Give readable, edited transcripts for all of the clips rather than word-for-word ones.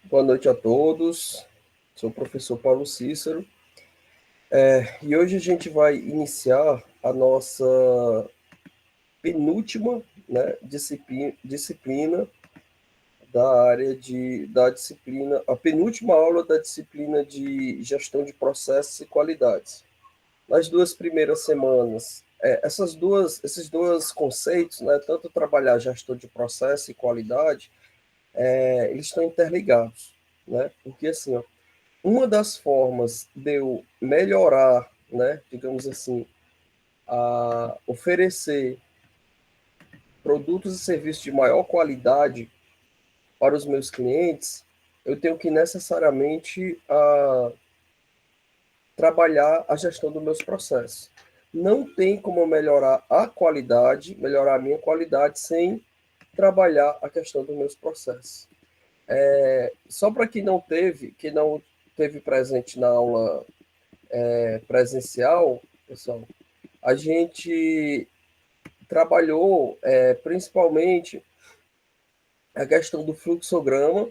Boa noite a todos. Sou o professor Paulo Cícero. E hoje a gente vai iniciar a nossa penúltima, né, disciplina da área da disciplina, a penúltima aula da disciplina de gestão de processos e qualidades. Nas duas primeiras semanas, esses dois conceitos, né, tanto trabalhar gestão de processo e qualidade, eles estão interligados, né? Porque assim, ó, uma das formas de eu melhorar, né, digamos assim, a oferecer produtos e serviços de maior qualidade para os meus clientes, eu tenho que necessariamente trabalhar a gestão dos meus processos. Não tem como melhorar a qualidade, melhorar a minha qualidade, sem trabalhar a questão dos meus processos. Só para que não teve presente na aula presencial, pessoal, a gente trabalhou principalmente a questão do fluxograma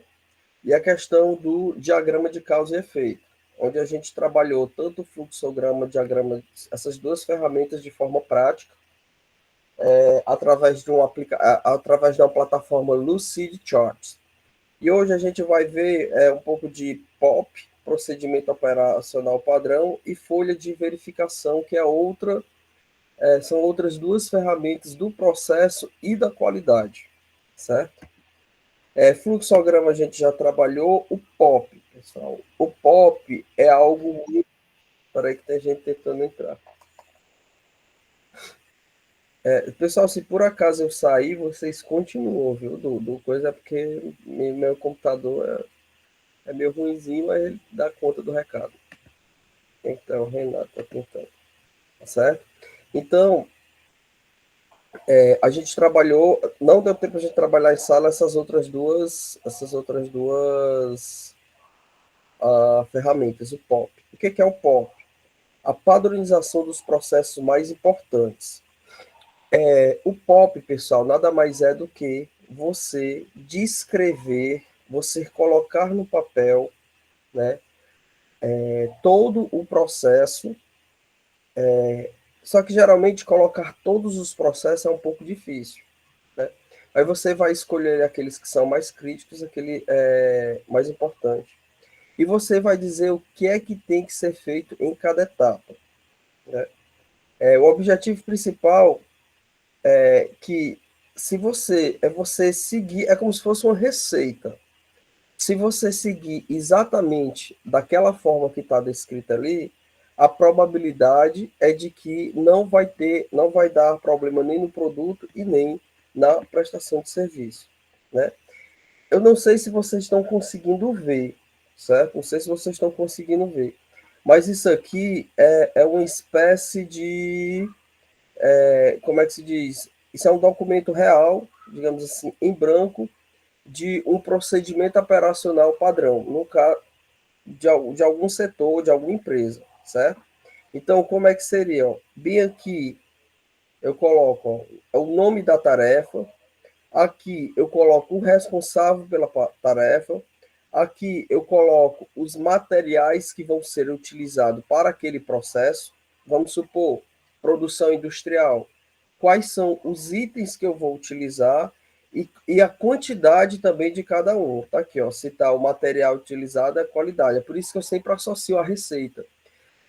e a questão do diagrama de causa e efeito, onde a gente trabalhou tanto o fluxograma, diagrama, essas duas ferramentas de forma prática, através de uma plataforma Lucid Charts. E hoje a gente vai ver um pouco de POP, procedimento operacional padrão, e folha de verificação, que é são outras duas ferramentas do processo e da qualidade, certo? Fluxograma a gente já trabalhou, o POP, pessoal. O POP é algo muito... Peraí que tem gente tentando entrar. Pessoal, se por acaso eu sair, vocês continuam, viu? Do coisa é porque meu computador é meio ruimzinho, mas ele dá conta do recado. Então, Renato tá tentando, tá certo? Então, a gente trabalhou, não deu tempo a gente trabalhar em sala essas outras duas ferramentas, o POP. O que é o POP? A padronização dos processos mais importantes. O POP, pessoal, nada mais é do que você descrever, você colocar no papel, né, todo o processo. Só que geralmente colocar todos os processos é um pouco difícil, né? Aí você vai escolher aqueles que são mais críticos, aquele mais importante. E você vai dizer o que é que tem que ser feito em cada etapa, né? O objetivo principal que se você seguir, é como se fosse uma receita. Se você seguir exatamente daquela forma que está descrita ali, a probabilidade é de que não vai dar problema nem no produto e nem na prestação de serviço, né? Eu não sei se vocês estão conseguindo ver, certo? Não sei se vocês estão conseguindo ver, mas isso aqui é uma espécie de como é que se diz? Isso é um documento real, digamos assim, em branco, de um procedimento operacional padrão, no caso de algum setor, de alguma empresa, certo? Então, como é que seria? Ó? Bem aqui, eu coloco o nome da tarefa, aqui eu coloco o responsável pela tarefa, aqui eu coloco os materiais que vão ser utilizados para aquele processo, vamos supor, produção industrial, quais são os itens que eu vou utilizar e a quantidade também de cada um. Tá aqui, ó, citar o material utilizado e a qualidade. É por isso que eu sempre associo a receita.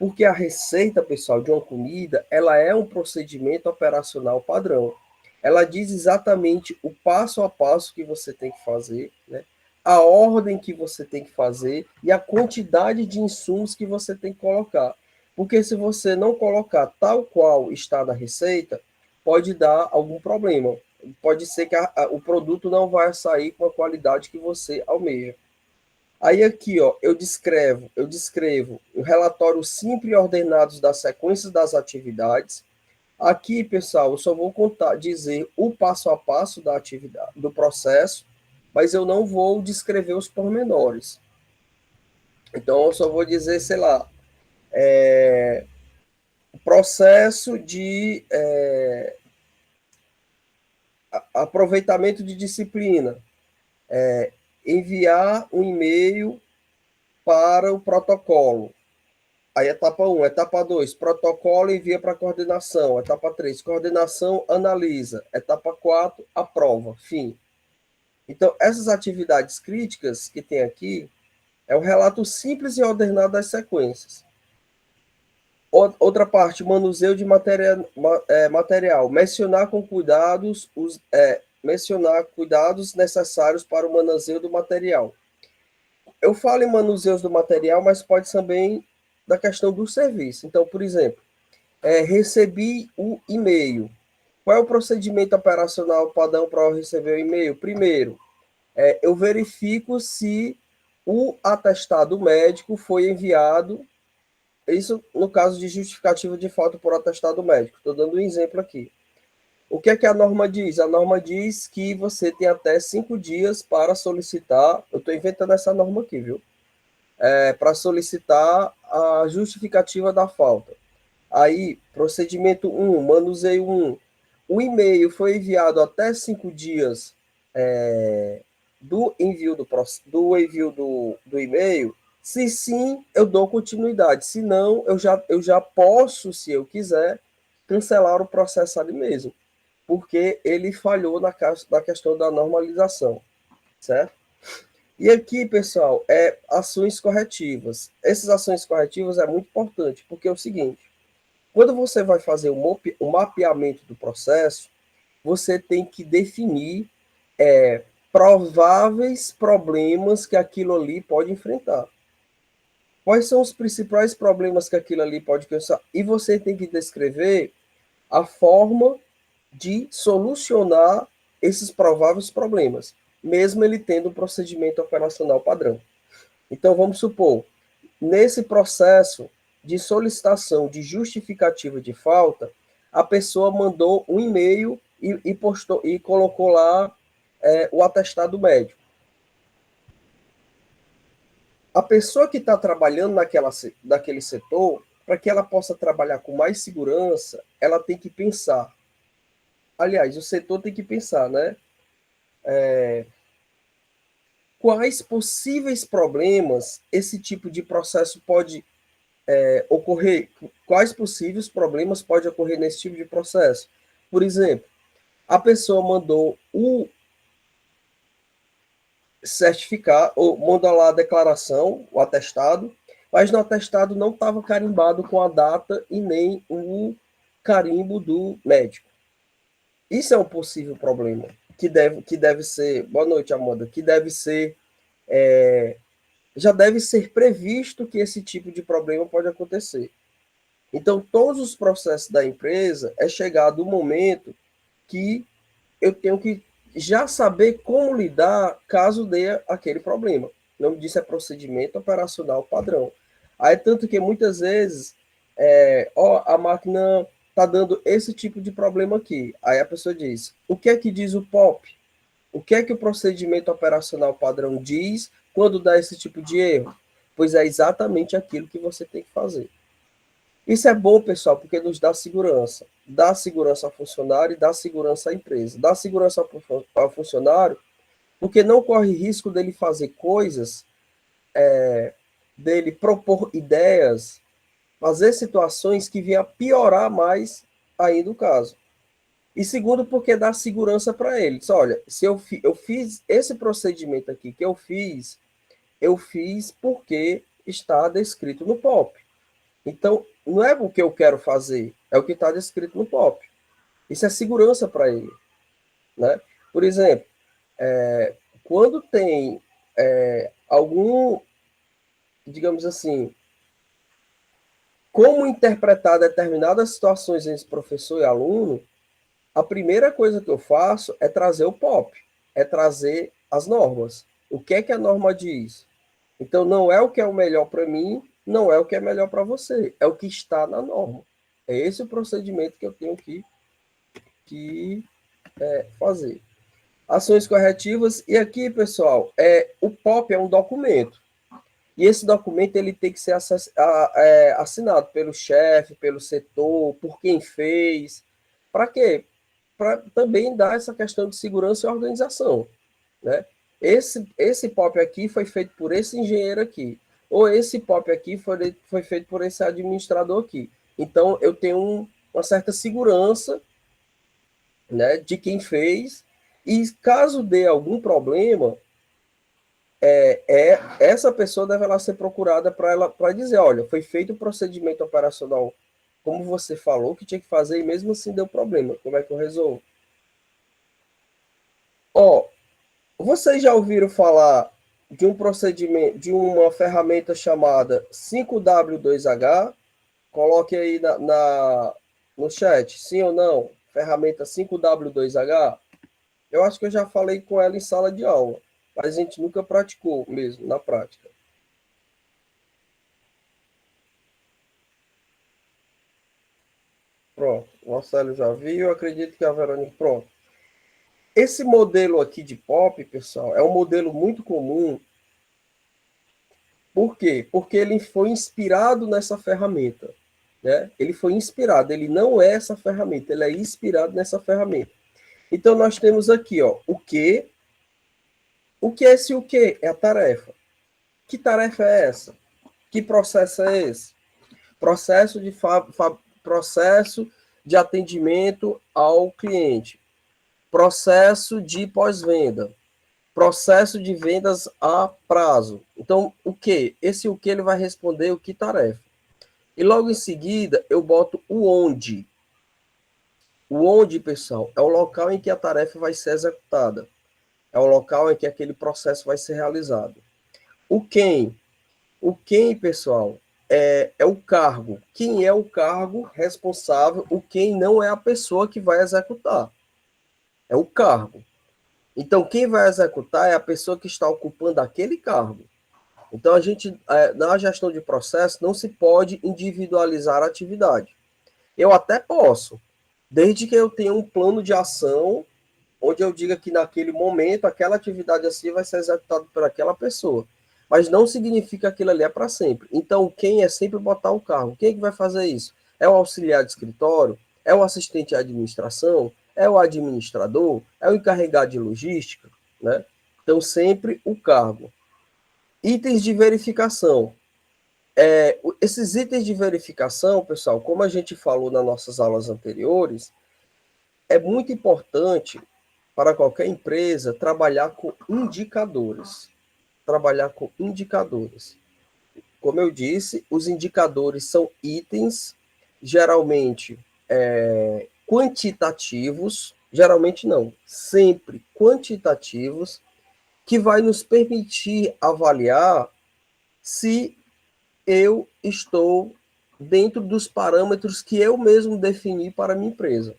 Porque a receita, pessoal, de uma comida, ela é um procedimento operacional padrão. Ela diz exatamente o passo a passo que você tem que fazer, né? A ordem que você tem que fazer e a quantidade de insumos que você tem que colocar. Porque se você não colocar tal qual está na receita, pode dar algum problema. Pode ser que o produto não vai sair com a qualidade que você almeja. Aí aqui, ó, eu descrevo o relatório simples e ordenados das sequências das atividades. Aqui, pessoal, eu só vou dizer o passo a passo da atividade, do processo, mas eu não vou descrever os pormenores. Então, eu só vou dizer, sei lá, o processo de aproveitamento de disciplina. enviar um e-mail para o protocolo. Aí, etapa 1, etapa 2, protocolo envia para coordenação. Etapa 3, coordenação analisa. Etapa 4, aprova. Fim. Então, essas atividades críticas que tem aqui é um relato simples e ordenado das sequências. Outra parte, manuseio de material. Mencionar com cuidados mencionar cuidados necessários para o manuseio do material. Eu falo em manuseio do material, mas pode também da questão do serviço. Então, por exemplo, recebi o e-mail. Qual é o procedimento operacional padrão para eu receber o e-mail? Primeiro, eu verifico se o atestado médico foi enviado, isso no caso de justificativa de falta por atestado médico. Estou dando um exemplo aqui. O que é que a norma diz? A norma diz que você tem até 5 dias para solicitar, eu estou inventando essa norma aqui, viu? Para solicitar a justificativa da falta. Aí, procedimento 1, manuseio 1. O e-mail foi enviado até 5 dias do envio do e-mail. Se sim, eu dou continuidade. Se não, eu já posso, se eu quiser, cancelar o processo ali mesmo, porque ele falhou na questão da normalização, certo? E aqui, pessoal, ações corretivas. Essas ações corretivas é muito importante, porque é o seguinte, quando você vai fazer o mapeamento do processo, você tem que definir prováveis problemas que aquilo ali pode enfrentar. Quais são os principais problemas que aquilo ali pode pensar? E você tem que descrever a forma de solucionar esses prováveis problemas, mesmo ele tendo um procedimento operacional padrão. Então, vamos supor, nesse processo de solicitação de justificativa de falta, a pessoa mandou um e-mail e postou e colocou lá o atestado médico. A pessoa que está trabalhando naquele setor, para que ela possa trabalhar com mais segurança, ela tem que pensar. Aliás, o setor tem que pensar, né? Quais possíveis problemas esse tipo de processo pode ocorrer? Quais possíveis problemas pode ocorrer nesse tipo de processo? Por exemplo, a pessoa mandou o certificar, ou mandou lá a declaração, o atestado, mas no atestado não estava carimbado com a data e nem o carimbo do médico. Isso é um possível problema que deve ser, boa noite, Amanda, que deve ser, já deve ser previsto que esse tipo de problema pode acontecer. Então, todos os processos da empresa é chegado o momento que eu tenho que já saber como lidar caso dê aquele problema. O nome disso é procedimento operacional padrão. Aí, tanto que muitas vezes, a máquina está dando esse tipo de problema aqui. Aí a pessoa diz, o que é que diz o POP? O que é que o procedimento operacional padrão diz quando dá esse tipo de erro? Pois é exatamente aquilo que você tem que fazer. Isso é bom, pessoal, porque nos dá segurança. Dá segurança ao funcionário e dá segurança à empresa. Dá segurança ao funcionário porque não corre risco dele fazer coisas, dele propor ideias, fazer situações que venham a piorar mais ainda o caso. E segundo, porque dá segurança para ele. Diz, olha, se eu fiz esse procedimento aqui que eu fiz porque está descrito no POP. Então, não é o que eu quero fazer, é o que está descrito no POP. Isso é segurança para ele, né? Por exemplo, quando tem algum, digamos assim, como interpretar determinadas situações entre professor e aluno, a primeira coisa que eu faço é trazer o POP, é trazer as normas. O que é que a norma diz? Então, não é o que é o melhor para mim, não é o que é melhor para você, é o que está na norma. É esse o procedimento que eu tenho que fazer. Ações corretivas, e aqui, pessoal, o POP é um documento, e esse documento ele tem que ser assinado pelo chefe, pelo setor, por quem fez. Para quê? Para também dar essa questão de segurança e organização, né? esse POP aqui foi feito por esse engenheiro aqui, ou esse POP aqui foi feito por esse administrador aqui. Então, eu tenho uma certa segurança, né, de quem fez, e caso dê algum problema, essa pessoa deve lá ser procurada para dizer, olha, foi feito o procedimento operacional como você falou que tinha que fazer, e mesmo assim deu problema. Como é que eu resolvo? Ó, vocês já ouviram falar de um procedimento, de uma ferramenta chamada 5W2H? Coloque aí no chat, sim ou não? Ferramenta 5W2H? Eu acho que eu já falei com ela em sala de aula, mas a gente nunca praticou mesmo, na prática. Pronto, o Marcelo já viu, eu acredito que a Verônica, pronto. Esse modelo aqui de POP, pessoal, é um modelo muito comum. Por quê? Porque ele foi inspirado nessa ferramenta, né? Ele foi inspirado, ele não é essa ferramenta, ele é inspirado nessa ferramenta. Então, nós temos aqui, ó, o que é esse o que? É a tarefa. Que tarefa é essa? Que processo é esse? Processo processo de atendimento ao cliente, processo de pós-venda, processo de vendas a prazo. Então, o que? Esse o que ele vai responder o que tarefa. E logo em seguida, eu boto o onde. O onde, pessoal, é o local em que a tarefa vai ser executada. É o local em que aquele processo vai ser realizado. O quem? O quem, pessoal, é o cargo. Quem é o cargo responsável? O quem não é a pessoa que vai executar. É o cargo. Então, quem vai executar é a pessoa que está ocupando aquele cargo. Então, a gente, na gestão de processo, não se pode individualizar a atividade. Eu até posso, desde que eu tenha um plano de ação, onde eu diga que naquele momento, aquela atividade assim vai ser executada por aquela pessoa. Mas não significa que aquilo ali é para sempre. Então, quem é sempre botar o carro? Quem é que vai fazer isso? É o auxiliar de escritório? É o assistente de administração? É o administrador? É o encarregado de logística? Né? Então, sempre o cargo. Itens de verificação. Esses itens de verificação, pessoal, como a gente falou nas nossas aulas anteriores, é muito importante para qualquer empresa trabalhar com indicadores. Trabalhar com indicadores. Como eu disse, os indicadores são itens, geralmente quantitativos, geralmente não, sempre quantitativos, que vai nos permitir avaliar se eu estou dentro dos parâmetros que eu mesmo defini para a minha empresa.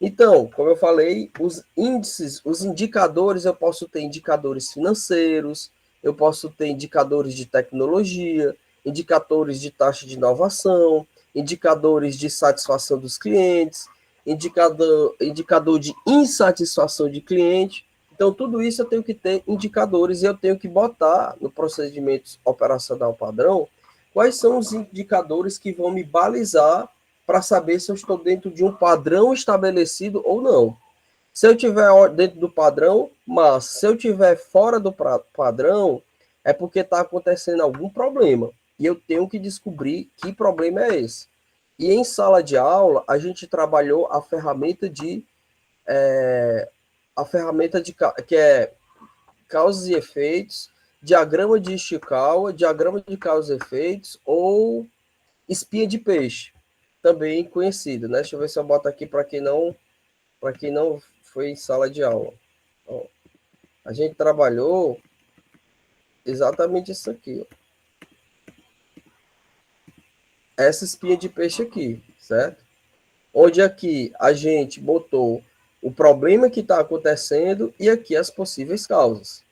Então, como eu falei, os índices, os indicadores, eu posso ter indicadores financeiros, eu posso ter indicadores de tecnologia, indicadores de taxa de inovação, indicadores de satisfação dos clientes, indicador de insatisfação de cliente. Então, tudo isso eu tenho que ter indicadores e eu tenho que botar no procedimento operacional padrão quais são os indicadores que vão me balizar para saber se eu estou dentro de um padrão estabelecido ou não. Se eu estiver dentro do padrão, mas se eu estiver fora do padrão, é porque está acontecendo algum problema. E eu tenho que descobrir que problema é esse. E em sala de aula, a gente trabalhou a ferramenta que é causas e efeitos, diagrama de Ishikawa, diagrama de causas e efeitos, ou espinha de peixe, também conhecido, né? Deixa eu ver se eu boto aqui para quem não foi em sala de aula. Ó, a gente trabalhou exatamente isso aqui, ó. Essa espinha de peixe aqui, certo? Onde aqui a gente botou o problema que está acontecendo e aqui as possíveis causas,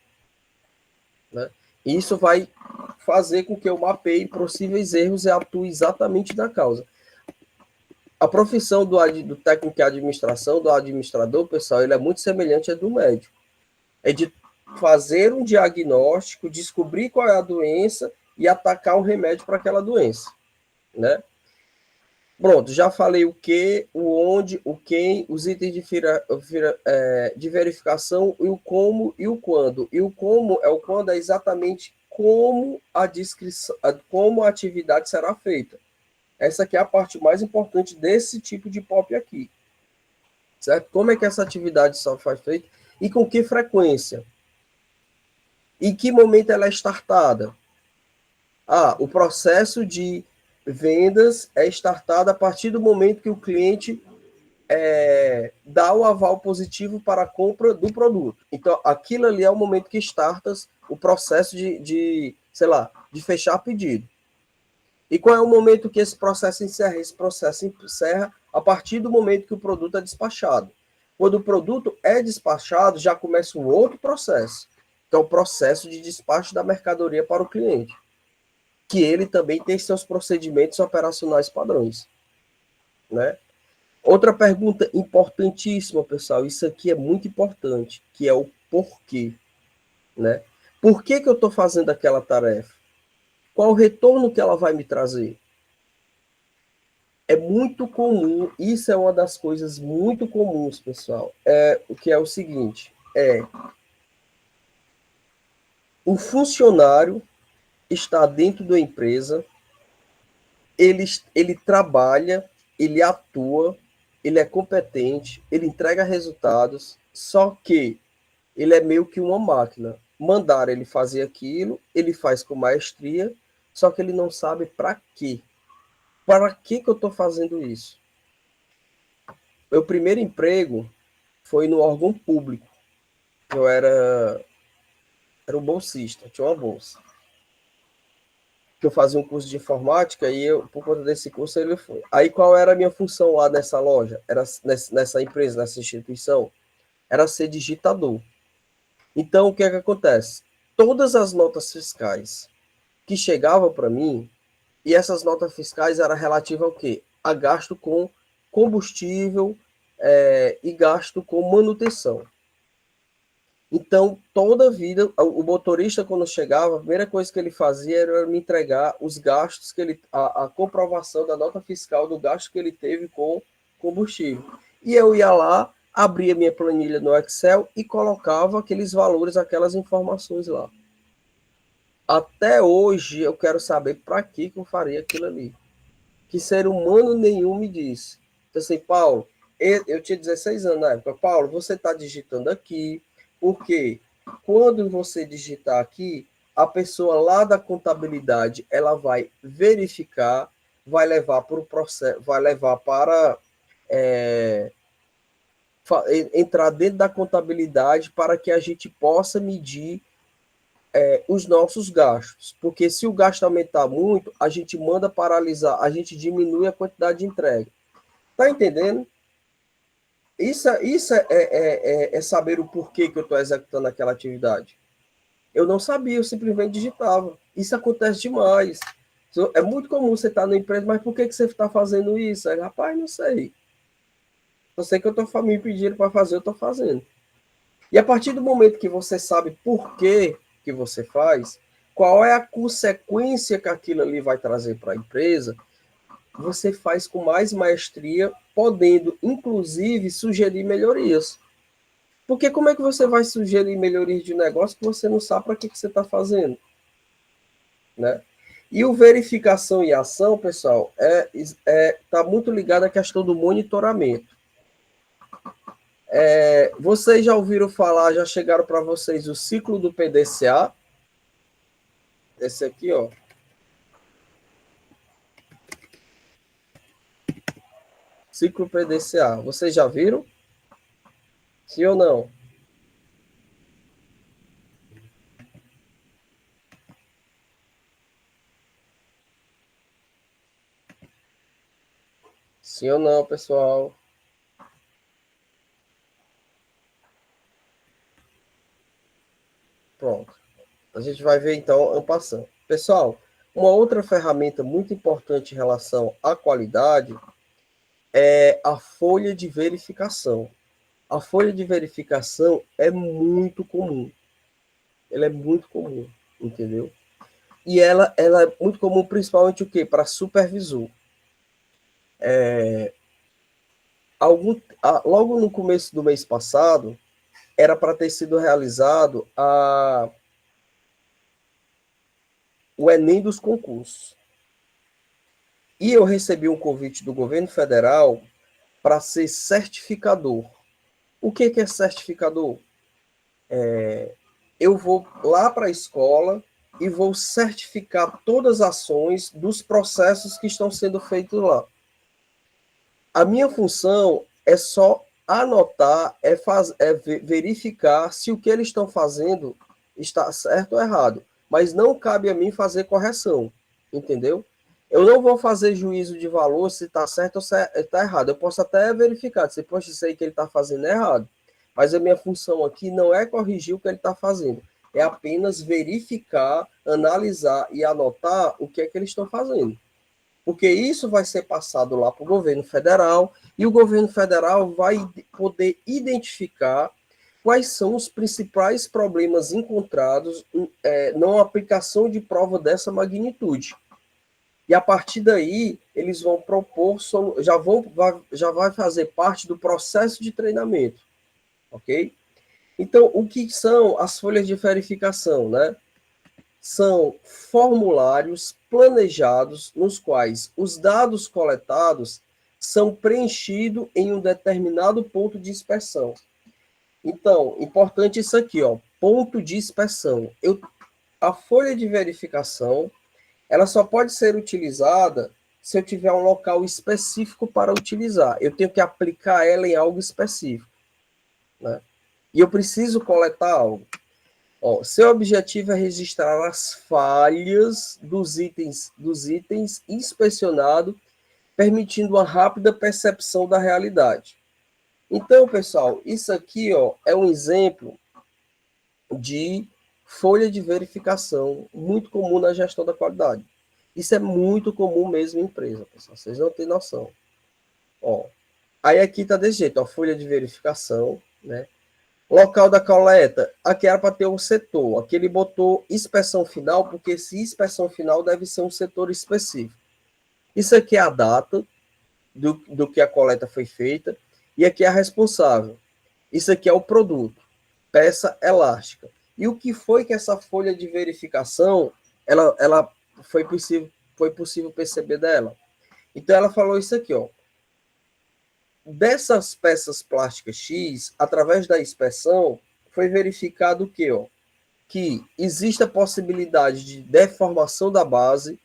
né? Isso vai fazer com que eu mapeie possíveis erros e atue exatamente na causa. A profissão do técnico de administração, do administrador, pessoal, ele é muito semelhante à do médico. É de fazer um diagnóstico, descobrir qual é a doença e atacar um remédio para aquela doença, né? Pronto, já falei o que, o onde, o quem, os itens de verificação, e o como e o quando. E o como é o quando é exatamente como a descrição, como a atividade será feita. Essa aqui é a parte mais importante desse tipo de POP aqui. Certo? Como é que essa atividade só faz feita e com que frequência? Em que momento ela é startada? O processo de vendas é startado a partir do momento que o cliente dá o aval positivo para a compra do produto. Então, aquilo ali é o momento que startas o processo sei lá, de fechar pedido. E qual é o momento que esse processo encerra? Esse processo encerra a partir do momento que o produto é despachado. Quando o produto é despachado, já começa um outro processo, que é o processo de despacho da mercadoria para o cliente, que ele também tem seus procedimentos operacionais padrões, né? Outra pergunta importantíssima, pessoal, isso aqui é muito importante, que é o porquê, né? Por que eu estou fazendo aquela tarefa? Qual o retorno que ela vai me trazer? É muito comum, isso é uma das coisas muito comuns, pessoal, o que é o seguinte, um funcionário está dentro da empresa, ele trabalha, ele atua, ele é competente, ele entrega resultados, só que ele é meio que uma máquina. Mandaram ele fazer aquilo, ele faz com maestria, só que ele não sabe para quê. Para que eu estou fazendo isso? Meu primeiro emprego foi no órgão público. Eu era um bolsista, tinha uma bolsa. Que eu fazia um curso de informática e eu, por conta desse curso, ele foi. Aí qual era a minha função lá nessa loja? Era nessa empresa, nessa instituição? Era ser digitador. Então, o que é que acontece? Todas as notas fiscais que chegavam para mim, e essas notas fiscais eram relativas ao quê? A gasto com combustível e gasto com manutenção. Então, toda a vida, o motorista, quando chegava, a primeira coisa que ele fazia era me entregar os gastos que ele, a comprovação da nota fiscal do gasto que ele teve com combustível. E eu ia lá, abria minha planilha no Excel e colocava aqueles valores, aquelas informações lá. Até hoje eu quero saber para que eu faria aquilo ali. Que ser humano nenhum me disse. Então, assim, Paulo, eu tinha 16 anos na época. Paulo, você está digitando aqui, porque quando você digitar aqui, a pessoa lá da contabilidade, ela vai verificar, vai levar para o processo, vai levar para entrar dentro da contabilidade para que a gente possa medir os nossos gastos. Porque se o gasto aumentar muito, a gente manda paralisar, a gente diminui a quantidade de entrega. Tá entendendo? Isso é saber o porquê que eu estou executando aquela atividade. Eu não sabia, eu simplesmente digitava. Isso acontece demais. É muito comum você estar na empresa, mas por que você está fazendo isso? Aí, rapaz, não sei. Eu sei que eu estou me pedindo para fazer, eu estou fazendo. E a partir do momento que você sabe por que você faz, qual é a consequência que aquilo ali vai trazer para a empresa, você faz com mais maestria, podendo, inclusive, sugerir melhorias. Porque como é que você vai sugerir melhorias de negócio que você não sabe para que você está fazendo? Né? E o verificação e ação, pessoal, tá muito ligado à questão do monitoramento. Vocês já ouviram falar, já chegaram para vocês o ciclo do PDCA? Esse aqui, ó. Ciclo PDCA. Vocês já viram? Sim ou não? Sim ou não, pessoal? Pronto. A gente vai ver então en passant. Pessoal, uma outra ferramenta muito importante em relação à qualidade é a folha de verificação. A folha de verificação é muito comum. Ela é muito comum, entendeu? E ela é muito comum principalmente o quê? Para supervisor. Logo no começo do mês passado, era para ter sido realizado o Enem dos concursos. E eu recebi um convite do governo federal para ser certificador. O que é certificador? Eu vou lá para a escola e vou certificar todas as ações dos processos que estão sendo feitos lá. A minha função é só anotar, verificar se o que eles estão fazendo está certo ou errado. Mas não cabe a mim fazer correção, entendeu? Eu não vou fazer juízo de valor se está certo ou se está errado. Eu posso até verificar, se poxa, isso aí que ele está fazendo é errado. Mas a minha função aqui não é corrigir o que ele está fazendo. É apenas verificar, analisar e anotar o que é que eles estão fazendo. Porque isso vai ser passado lá para o governo federal e o governo federal vai poder identificar quais são os principais problemas encontrados na aplicação de prova dessa magnitude. E a partir daí, eles vão propor, já vai fazer parte do processo de treinamento, ok? Então, o que são as folhas de verificação, né? São formulários planejados nos quais os dados coletados são preenchidos em um determinado ponto de inspeção. Então, importante isso aqui, ó, ponto de inspeção. A folha de verificação, ela só pode ser utilizada se eu tiver um local específico para utilizar. Eu tenho que aplicar ela em algo específico, né? E eu preciso coletar algo. Ó, seu objetivo é registrar as falhas dos itens inspecionados, permitindo uma rápida percepção da realidade. Então, pessoal, isso aqui, ó, é um exemplo de folha de verificação muito comum na gestão da qualidade. Isso é muito comum mesmo em empresa, pessoal. Vocês não têm noção. Ó, aí aqui tá desse jeito, ó, folha de verificação, né? Local da coleta, aqui era para ter um setor. Aqui ele botou inspeção final, porque se inspeção final deve ser um setor específico. Isso aqui é a data do que a coleta foi feita. E aqui é a responsável. Isso aqui é o produto, peça elástica. E o que foi que essa folha de verificação, ela foi possível perceber dela? Então ela falou isso aqui, ó. Dessas peças plásticas X, através da inspeção, foi verificado que existe a possibilidade de deformação da base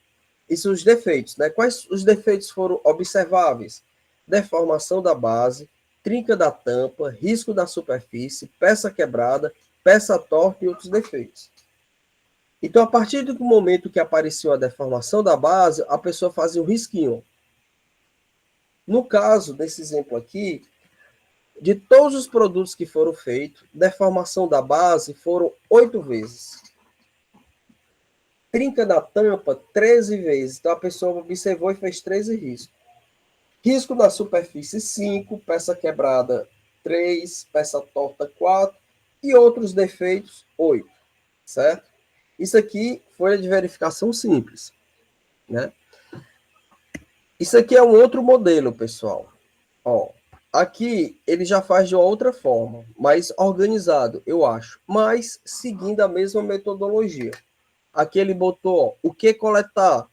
e seus defeitos, né? Quais os defeitos foram observáveis? Deformação da base, trinca da tampa, risco da superfície, peça quebrada, peça torta e outros defeitos. Então, a partir do momento que apareceu a deformação da base, a pessoa fazia um risquinho. No caso desse exemplo aqui, de todos os produtos que foram feitos, deformação da base foram 8 vezes. Trinca da tampa, 13 vezes. Então, a pessoa observou e fez 13 riscos. Risco da superfície, 5. Peça quebrada, 3. Peça torta, 4. E outros defeitos, 8. Certo? Isso aqui foi de verificação simples, né? Isso aqui é um outro modelo, pessoal. Ó, aqui ele já faz de uma outra forma, mais organizado, eu acho, mas seguindo a mesma metodologia. Aqui ele botou, ó, o que coletar?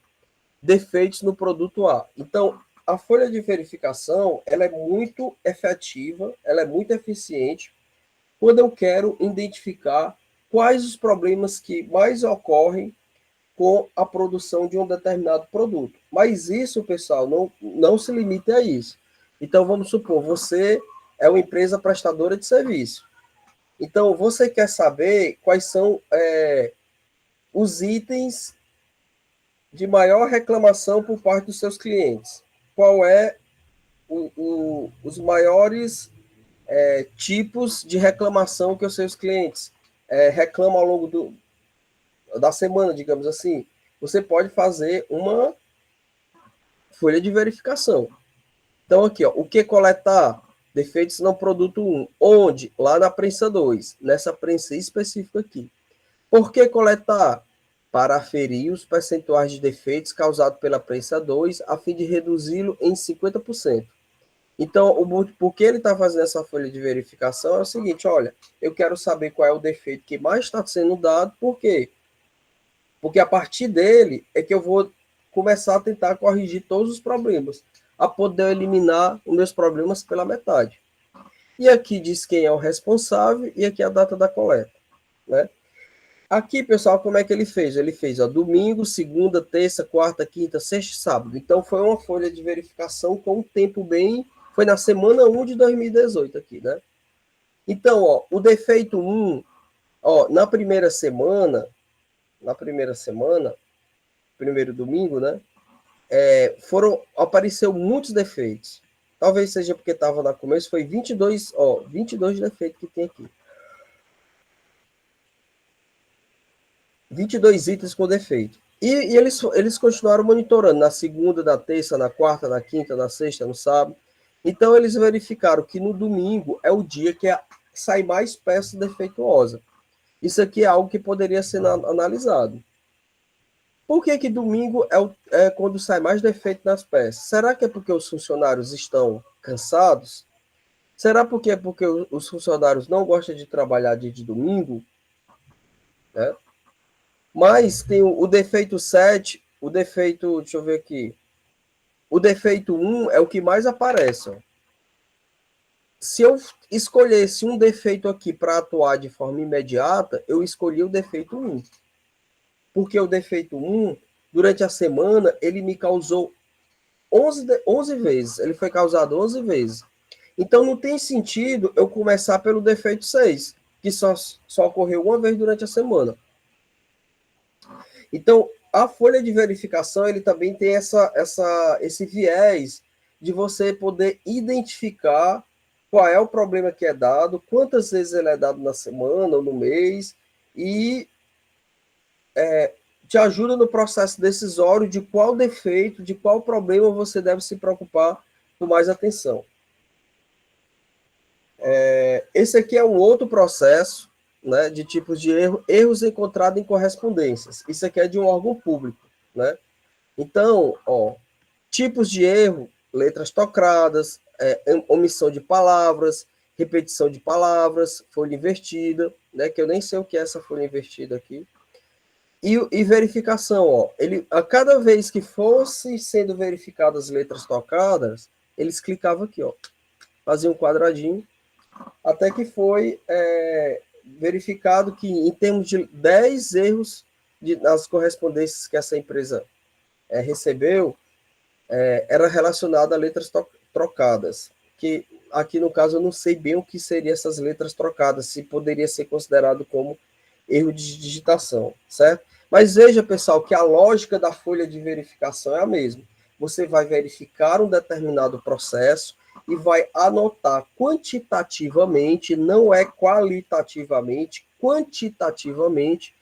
Defeitos no produto A. Então, a folha de verificação, ela é muito efetiva, ela é muito eficiente quando eu quero identificar quais os problemas que mais ocorrem com a produção de um determinado produto. Mas isso, pessoal, não se limita a isso. Então, vamos supor, você é uma empresa prestadora de serviço. Então, você quer saber quais são os itens de maior reclamação por parte dos seus clientes. Qual é os maiores tipos de reclamação que os seus clientes reclamam ao longo da semana, digamos assim. Você pode fazer uma folha de verificação. Então, aqui, ó, o que coletar? Defeitos no produto 1. Onde? Lá na prensa 2, nessa prensa específica aqui. Por que coletar? para aferir os percentuais de defeitos causados pela prensa 2, a fim de reduzi-lo em 50%. Então, por que ele está fazendo essa folha de verificação é o seguinte, olha, eu quero saber qual é o defeito que mais está sendo dado, por quê? Porque a partir dele é que eu vou começar a tentar corrigir todos os problemas, a poder eliminar os meus problemas pela metade. E aqui diz quem é o responsável e aqui a data da coleta, né? Aqui, pessoal, como é que ele fez? Ele fez domingo, segunda, terça, quarta, quinta, sexta e sábado. Então, foi uma folha de verificação com um tempo bem... Foi na semana 1 de 2018 aqui, né? Então, ó, o defeito 1, ó, na primeira semana, primeiro domingo, né? Apareceu muitos defeitos. Talvez seja porque estava no começo, foi 22 defeitos que tem aqui. 22 itens com defeito. E eles continuaram monitorando na segunda, na terça, na quarta, na quinta, na sexta, no sábado. Então, eles verificaram que no domingo é o dia que sai mais peça defeituosa. Isso aqui é algo que poderia ser analisado. Por que domingo é quando sai mais defeito nas peças? Será que é porque os funcionários estão cansados? Será porque é porque os funcionários não gostam de trabalhar dia de domingo? Né? Mas tem o defeito 7, o defeito, deixa eu ver aqui. O defeito 1 é o que mais aparece. Ó. Se eu escolhesse um defeito aqui para atuar de forma imediata, eu escolhi o defeito 1. Porque o defeito 1, durante a semana, ele me causou 11 vezes. Ele foi causado 11 vezes. Então, não tem sentido eu começar pelo defeito 6, que só ocorreu uma vez durante a semana. Então, a folha de verificação, ele também tem esse viés de você poder identificar qual é o problema que é dado, quantas vezes ele é dado na semana ou no mês, e te ajuda no processo decisório de qual defeito, de qual problema você deve se preocupar com mais atenção. Esse aqui é um outro processo, né, de tipos de erros encontrados em correspondências. Isso aqui é de um órgão público, né? Então, ó, tipos de erro, letras tocradas, omissão de palavras, repetição de palavras, folha invertida, né, que eu nem sei o que é essa folha invertida aqui. E verificação, ó, a cada vez que fosse sendo verificadas as letras tocadas, eles clicavam aqui, ó, faziam um quadradinho, até que foi verificado que, em termos de 10 erros nas correspondências que essa empresa recebeu, era relacionado a letras trocadas, que aqui no caso eu não sei bem o que seriam essas letras trocadas, se poderia ser considerado como erro de digitação, certo? Mas veja, pessoal, que a lógica da folha de verificação é a mesma. Você vai verificar um determinado processo e vai anotar quantitativamente, não é qualitativamente, quantitativamente,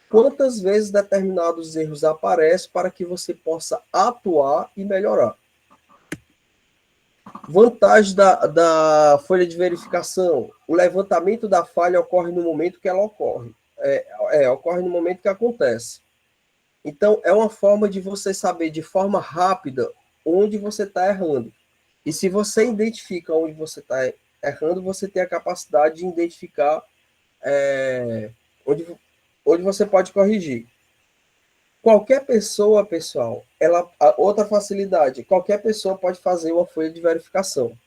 quantas vezes determinados erros aparecem para que você possa atuar e melhorar. Vantagem da folha de verificação. O levantamento da falha ocorre no momento que ela ocorre. Ocorre no momento que acontece. Então, é uma forma de você saber de forma rápida onde você está errando. E se você identifica onde você está errando, você tem a capacidade de identificar onde você pode corrigir. Qualquer pessoa, pessoal, outra facilidade, qualquer pessoa pode fazer uma folha de verificação.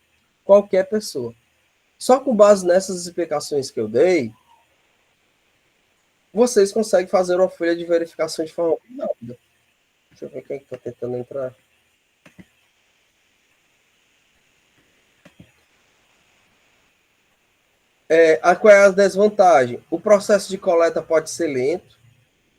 Qualquer pessoa. Só com base nessas explicações que eu dei, vocês conseguem fazer uma folha de verificação de forma rápida. Deixa eu ver quem está tentando entrar. Qual é a desvantagem? O processo de coleta pode ser lento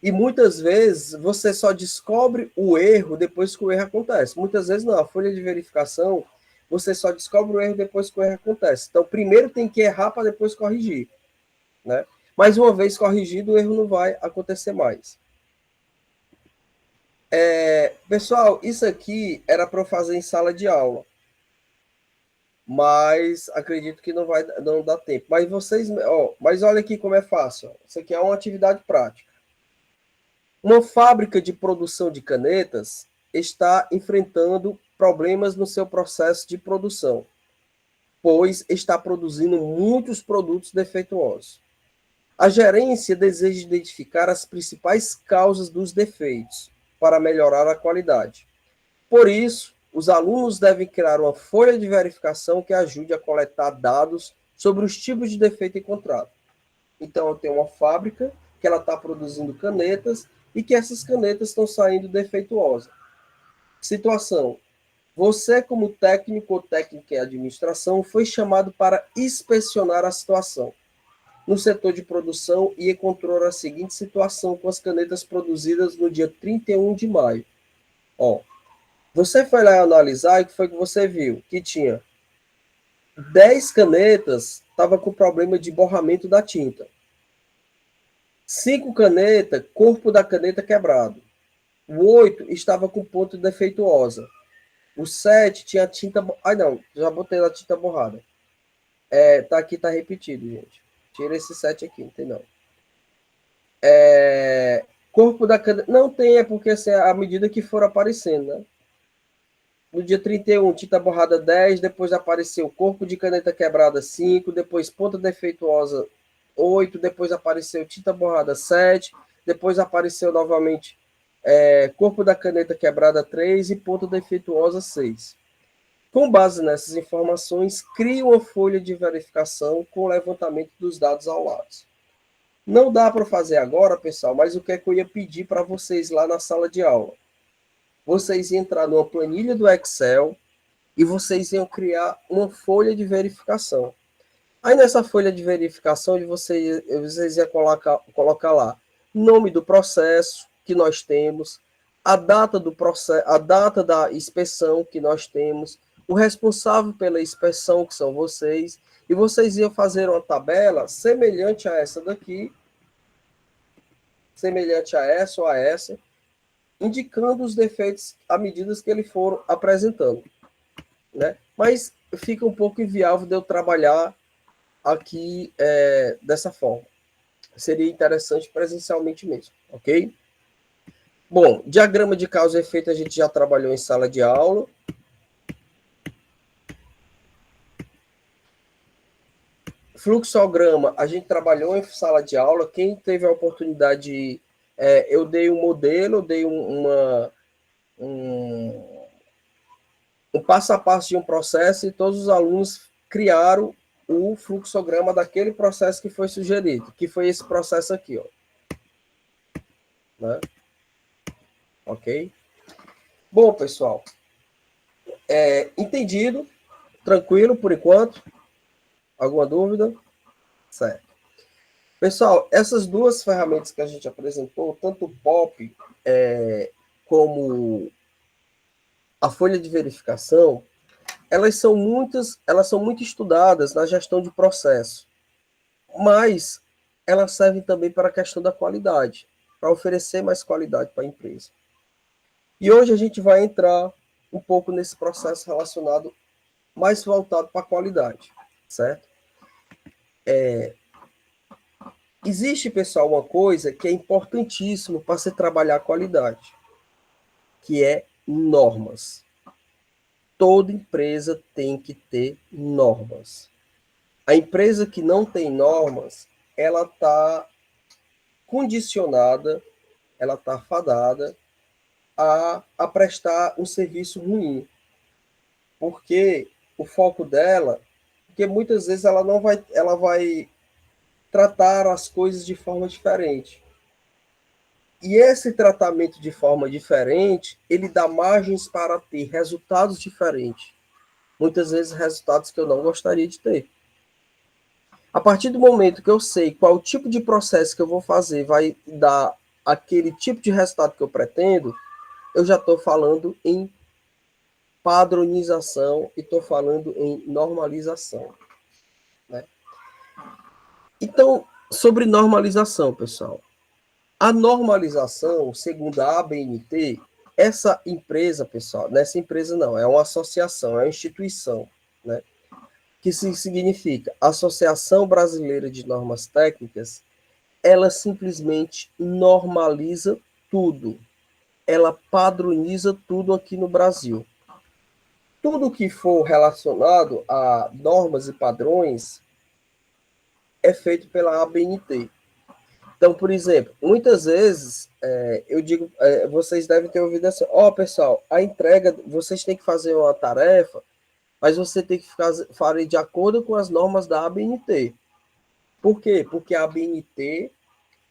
e muitas vezes você só descobre o erro depois que o erro acontece. Muitas vezes não, a folha de verificação você só descobre o erro depois que o erro acontece. Então, primeiro tem que errar para depois corrigir, né? Mas uma vez corrigido, o erro não vai acontecer mais. Pessoal, isso aqui era para eu fazer em sala de aula, mas acredito que não dá tempo. Mas mas olha aqui como é fácil. Ó. Isso aqui é uma atividade prática. Uma fábrica de produção de canetas está enfrentando problemas no seu processo de produção, pois está produzindo muitos produtos defeituosos. A gerência deseja identificar as principais causas dos defeitos para melhorar a qualidade. Por isso, os alunos devem criar uma folha de verificação que ajude a coletar dados sobre os tipos de defeito encontrado. Então, eu tenho uma fábrica que ela está produzindo canetas e que essas canetas estão saindo defeituosas. Situação: você, como técnico ou técnica em administração, foi chamado para inspecionar a situação no setor de produção e encontrou a seguinte situação com as canetas produzidas no dia 31 de maio. Ó, você foi lá analisar e o que foi que você viu? Que tinha 10 canetas, estava com problema de borramento da tinta. 5 canetas, corpo da caneta quebrado. O 8 estava com ponto defeituosa. O 7 tinha tinta... Ah, não, já botei a tinta borrada. Tá aqui, tá repetido, gente. Tira esse 7 aqui, não tem não. Corpo da caneta... Não tem, é porque assim, à medida que for aparecendo, né? No dia 31, tinta borrada 10, depois apareceu corpo de caneta quebrada 5, depois ponta defeituosa 8, depois apareceu tinta borrada 7, depois apareceu novamente corpo da caneta quebrada 3 e ponta defeituosa 6. Com base nessas informações, crie uma folha de verificação com o levantamento dos dados ao lado. Não dá para fazer agora, pessoal, mas o que é que eu ia pedir para vocês lá na sala de aula? Vocês iam entrar numa planilha do Excel e vocês iam criar uma folha de verificação. Aí nessa folha de verificação, vocês iam colocar lá nome do processo que nós temos, a data do processo, a data da inspeção que nós temos, o responsável pela inspeção, que são vocês, e vocês iam fazer uma tabela semelhante a essa daqui, semelhante a essa ou a essa, indicando os defeitos à medida que eles foram apresentando, né? Mas fica um pouco inviável de eu trabalhar aqui dessa forma. Seria interessante presencialmente mesmo, ok? Bom, diagrama de causa e efeito a gente já trabalhou em sala de aula. Fluxograma a gente trabalhou em sala de aula. Quem teve a oportunidade, eu dei um modelo, eu dei um passo a passo de um processo e todos os alunos criaram o fluxograma daquele processo que foi sugerido, que foi esse processo aqui, ó. Né? Ok? Bom, pessoal, entendido, tranquilo por enquanto? Alguma dúvida? Certo. Pessoal, essas duas ferramentas que a gente apresentou, tanto o POP como a folha de verificação, elas são muito estudadas na gestão de processo, mas elas servem também para a questão da qualidade, para oferecer mais qualidade para a empresa. E hoje a gente vai entrar um pouco nesse processo relacionado mais voltado para a qualidade, certo? Existe, pessoal, uma coisa que é importantíssimo para se trabalhar a qualidade, que é normas. Toda empresa tem que ter normas. A empresa que não tem normas, ela está condicionada, ela está fadada a prestar um serviço ruim. Porque o foco dela, porque muitas vezes ela vai tratar as coisas de forma diferente. E esse tratamento de forma diferente, ele dá margens para ter resultados diferentes. Muitas vezes resultados que eu não gostaria de ter. A partir do momento que eu sei qual tipo de processo que eu vou fazer vai dar aquele tipo de resultado que eu pretendo, eu já estou falando em padronização e estou falando em normalização. Né? Então, sobre normalização, pessoal. A normalização, segundo a ABNT, essa empresa, pessoal, nessa empresa não, é uma associação, é uma instituição, né? Que significa Associação Brasileira de Normas Técnicas, ela simplesmente normaliza tudo. Ela padroniza tudo aqui no Brasil. Tudo que for relacionado a normas e padrões é feito pela ABNT. Então, por exemplo, muitas vezes eu digo, vocês devem ter ouvido assim, pessoal, a entrega, vocês têm que fazer uma tarefa, mas você tem que fazer de acordo com as normas da ABNT. Por quê? Porque a ABNT,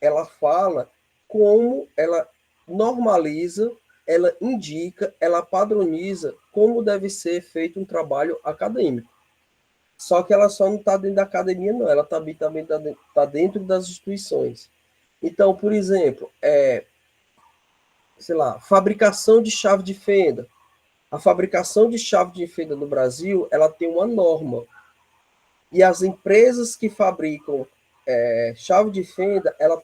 ela fala como ela normaliza, ela indica, ela padroniza como deve ser feito um trabalho acadêmico. Só que ela só não está dentro da academia, não. Ela também está dentro das instituições. Então, por exemplo, sei lá, fabricação de chave de fenda. A fabricação de chave de fenda no Brasil, ela tem uma norma. E as empresas que fabricam chave de fenda, ela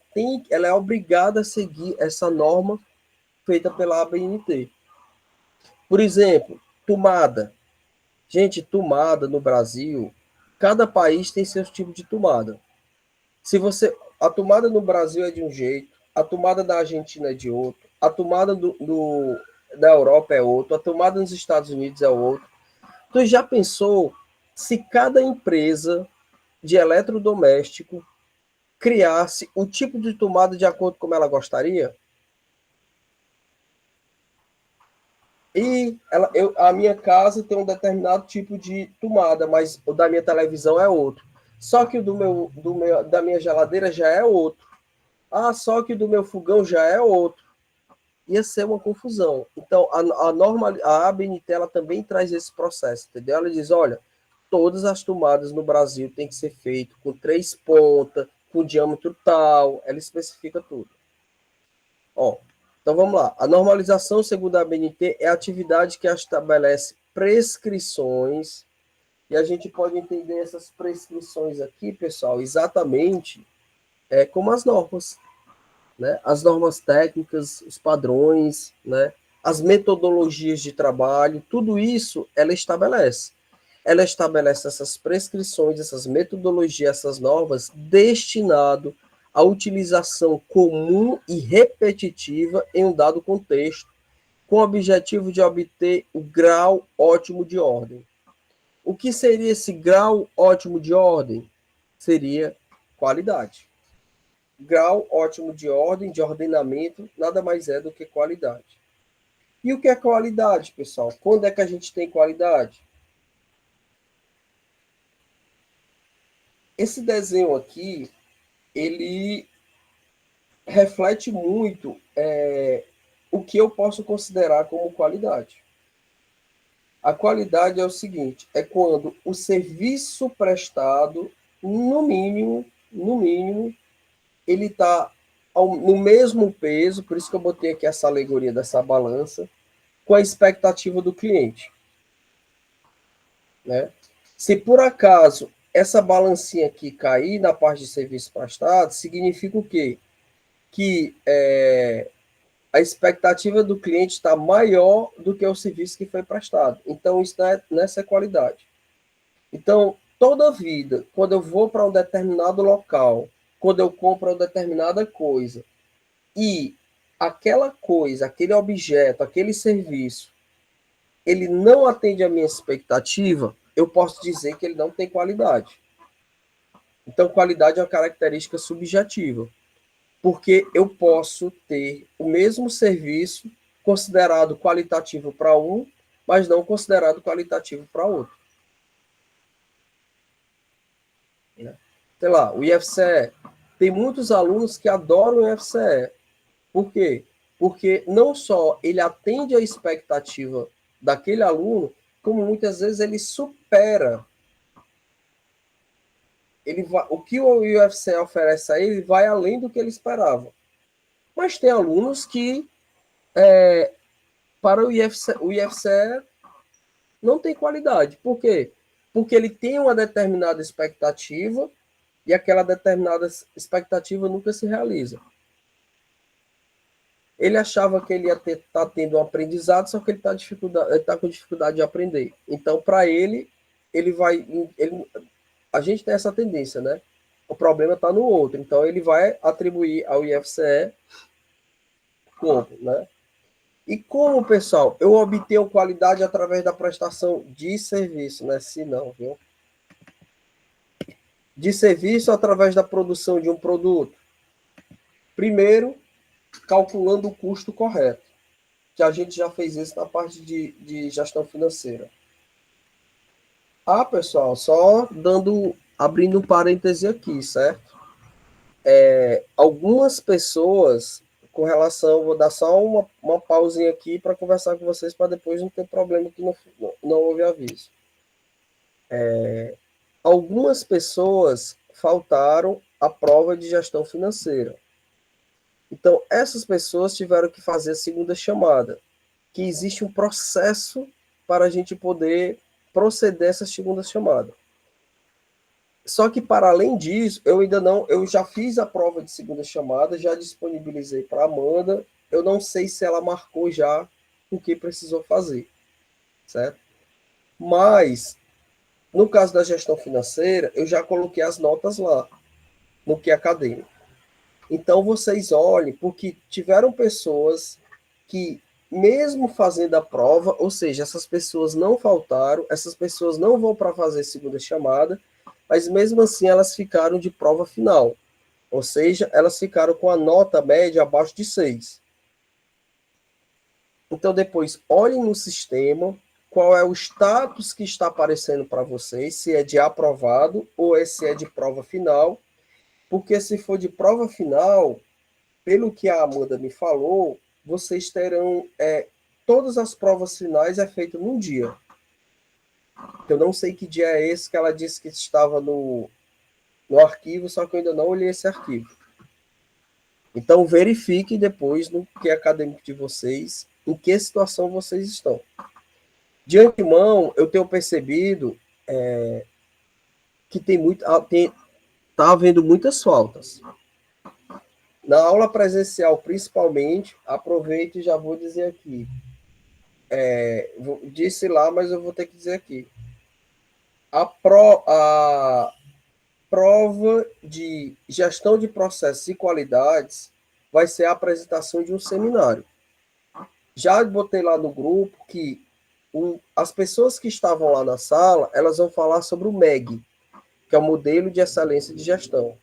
é obrigada a seguir essa norma feita pela ABNT. Por exemplo, tomada. Gente, tomada no Brasil, cada país tem seu tipo de tomada. Se você, a tomada no Brasil é de um jeito, a tomada da Argentina é de outro, a tomada da Europa é outro, a tomada nos Estados Unidos é outro. Tu já pensou se cada empresa de eletrodoméstico criasse o tipo de tomada de acordo com ela gostaria? E a minha casa tem um determinado tipo de tomada, mas o da minha televisão é outro. Só que o da minha geladeira já é outro. Ah, só que o do meu fogão já é outro. Ia ser uma confusão. Então, a ABNT ela também traz esse processo, entendeu? Ela diz, olha, todas as tomadas no Brasil tem que ser feito com 3 pontas, com diâmetro tal, ela especifica tudo. Ó, então vamos lá. A normalização, segundo a ABNT, é a atividade que estabelece prescrições, e a gente pode entender essas prescrições aqui, pessoal, exatamente como as normas, né? As normas técnicas, os padrões, né? As metodologias de trabalho, tudo isso ela estabelece. Ela estabelece essas prescrições, essas metodologias, essas normas destinado à utilização comum e repetitiva em um dado contexto, com o objetivo de obter o grau ótimo de ordem. O que seria esse grau ótimo de ordem? Seria qualidade. Grau ótimo de ordem, de ordenamento, nada mais é do que qualidade. E o que é qualidade, pessoal? Quando é que a gente tem qualidade? Esse desenho aqui, ele reflete muito o que eu posso considerar como qualidade. A qualidade é o seguinte, é quando o serviço prestado, no mínimo, ele está no mesmo peso, por isso que eu botei aqui essa alegoria dessa balança, com a expectativa do cliente. Né? Se por acaso essa balancinha aqui cair na parte de serviço prestado, significa o quê? Que a expectativa do cliente está maior do que o serviço que foi prestado. Então, isso nessa é qualidade. Então, toda vida, quando eu vou para um determinado local, quando eu compro uma determinada coisa, e aquela coisa, aquele objeto, aquele serviço, ele não atende à minha expectativa, eu posso dizer que ele não tem qualidade. Então, qualidade é uma característica subjetiva, porque eu posso ter o mesmo serviço considerado qualitativo para um, mas não considerado qualitativo para outro. Sei lá, o IFCE. Tem muitos alunos que adoram o IFCE. Por quê? Porque não só ele atende à expectativa daquele aluno, como muitas vezes ele supera. O que o IFCE oferece a ele vai além do que ele esperava. Mas tem alunos que, para o IFCE não tem qualidade. Por quê? Porque ele tem uma determinada expectativa e aquela determinada expectativa nunca se realiza. Ele achava que ele ia estar tendo um aprendizado, só que ele está com dificuldade de aprender. Então, para ele, a gente tem essa tendência, né? O problema está no outro. Então, ele vai atribuir ao IFCE Como, né? E como, pessoal, eu obtenho qualidade através da prestação de serviço, né? Se não, viu? De serviço através da produção de um produto. Primeiro, calculando o custo correto, que a gente já fez isso na parte de gestão financeira. Ah, pessoal, só abrindo um parêntese aqui, certo? Algumas pessoas, com relação, vou dar só uma pausinha aqui para conversar com vocês, para depois não ter problema que não houve aviso. Algumas pessoas faltaram a prova de gestão financeira. Então, essas pessoas tiveram que fazer a segunda chamada, que existe um processo para a gente poder proceder essa segunda chamada. Só que, para além disso, eu já fiz a prova de segunda chamada, já disponibilizei para a Amanda, eu não sei se ela marcou já o que precisou fazer, certo? Mas, no caso da gestão financeira, eu já coloquei as notas lá, no que é acadêmico. Então, vocês olhem, porque tiveram pessoas que, mesmo fazendo a prova, ou seja, essas pessoas não faltaram, essas pessoas não vão para fazer segunda chamada, mas mesmo assim elas ficaram de prova final. Ou seja, elas ficaram com a nota média abaixo de 6. Então, depois, olhem no sistema qual é o status que está aparecendo para vocês, se é de aprovado ou se é de prova final, porque se for de prova final, pelo que a Amanda me falou, vocês terão todas as provas finais feitas num dia. Eu não sei que dia é esse que ela disse que estava no arquivo, só que eu ainda não olhei esse arquivo. Então, verifique depois no que é acadêmico de vocês, em que situação vocês estão. De antemão, eu tenho percebido que está havendo muitas faltas. Na aula presencial, principalmente, aproveito e já vou dizer aqui. Disse lá, mas eu vou ter que dizer aqui. A prova de gestão de processos e qualidades vai ser a apresentação de um seminário. Já botei lá no grupo que as pessoas que estavam lá na sala, elas vão falar sobre o MEG, que é o Modelo de Excelência de Gestão,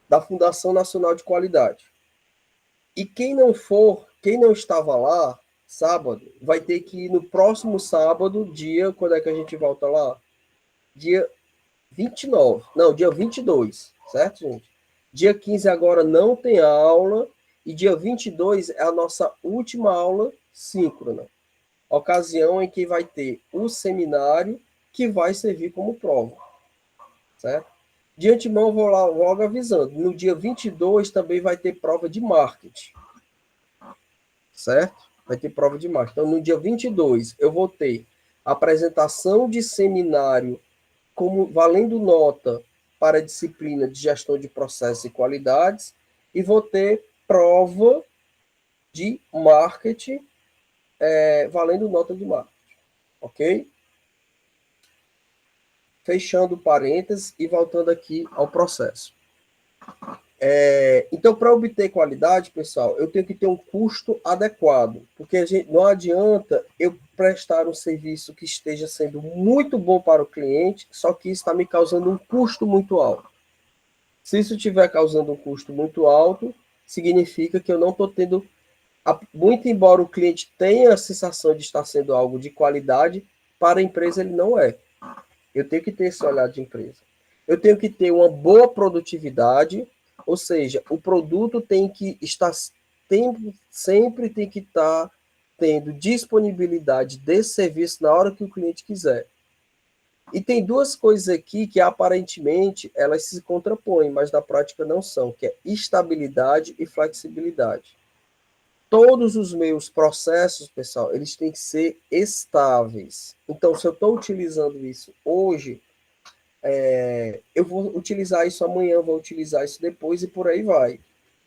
da Fundação Nacional de Qualidade. E quem não estava lá, sábado, vai ter que ir no próximo sábado, quando é que a gente volta lá? Dia 29, não, dia 22, certo, gente? Dia 15 agora não tem aula, e dia 22 é a nossa última aula síncrona, ocasião em que vai ter o seminário que vai servir como prova, certo? De antemão, vou lá logo avisando, no dia 22 também vai ter prova de marketing, certo? Vai ter prova de marketing. Então, no dia 22, eu vou ter apresentação de seminário como valendo nota para a disciplina de gestão de processos e qualidades, e vou ter prova de marketing valendo nota de marketing, ok? Fechando parênteses e voltando aqui ao processo. Então, para obter qualidade, pessoal, eu tenho que ter um custo adequado, porque não adianta eu prestar um serviço que esteja sendo muito bom para o cliente, só que isso está me causando um custo muito alto. Se isso estiver causando um custo muito alto, significa que eu não estou tendo, muito embora o cliente tenha a sensação de estar sendo algo de qualidade, para a empresa ele não é. Eu tenho que ter esse olhar de empresa. Eu tenho que ter uma boa produtividade, ou seja, o produto tem que estar sempre tem que estar tendo disponibilidade desse serviço na hora que o cliente quiser. E tem duas coisas aqui que aparentemente elas se contrapõem, mas na prática não são, que é estabilidade e flexibilidade. Todos os meus processos, pessoal, eles têm que ser estáveis. Então, se eu estou utilizando isso hoje, eu vou utilizar isso amanhã, vou utilizar isso depois e por aí vai.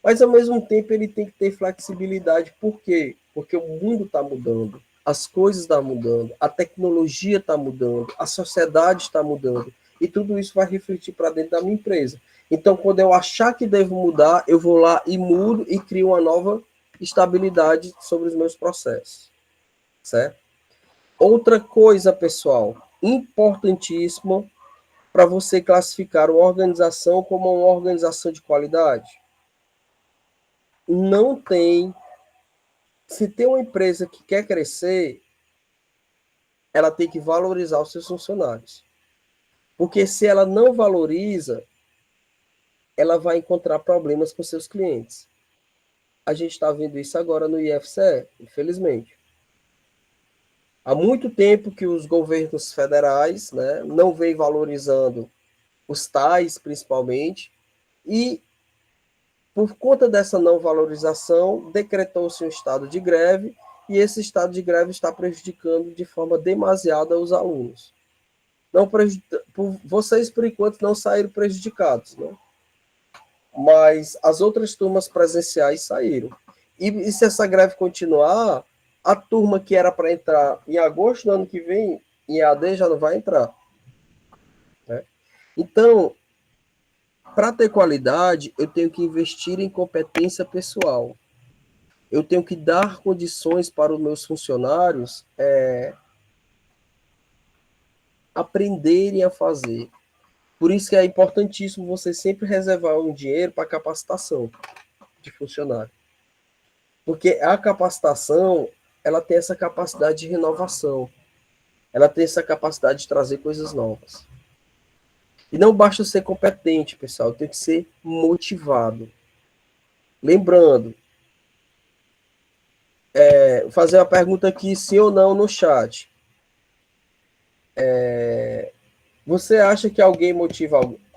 Mas, ao mesmo tempo, ele tem que ter flexibilidade. Por quê? Porque o mundo está mudando, as coisas estão mudando, a tecnologia está mudando, a sociedade está mudando. E tudo isso vai refletir para dentro da minha empresa. Então, quando eu achar que devo mudar, eu vou lá e mudo e crio uma nova estabilidade sobre os meus processos, certo? Outra coisa, pessoal, importantíssima para você classificar uma organização como uma organização de qualidade. Não tem. Se tem uma empresa que quer crescer, ela tem que valorizar os seus funcionários. Porque se ela não valoriza, ela vai encontrar problemas com seus clientes. A gente está vendo isso agora no IFCE, infelizmente. Há muito tempo que os governos federais, né, não vêm valorizando os tais, principalmente, e por conta dessa não valorização, decretou-se um estado de greve, e esse estado de greve está prejudicando de forma demasiada os alunos. Não vocês, por enquanto, não saíram prejudicados, né? Mas as outras turmas presenciais saíram. E se essa greve continuar, a turma que era para entrar em agosto do ano que vem, em AD, já não vai entrar. Né? Então, para ter qualidade, eu tenho que investir em competência pessoal. Eu tenho que dar condições para os meus funcionários aprenderem a fazer. Por isso que é importantíssimo você sempre reservar um dinheiro para capacitação de funcionário. Porque a capacitação, ela tem essa capacidade de renovação. Ela tem essa capacidade de trazer coisas novas. E não basta ser competente, pessoal, tem que ser motivado. Lembrando, fazer uma pergunta aqui, sim ou não, no chat. Você acha que alguém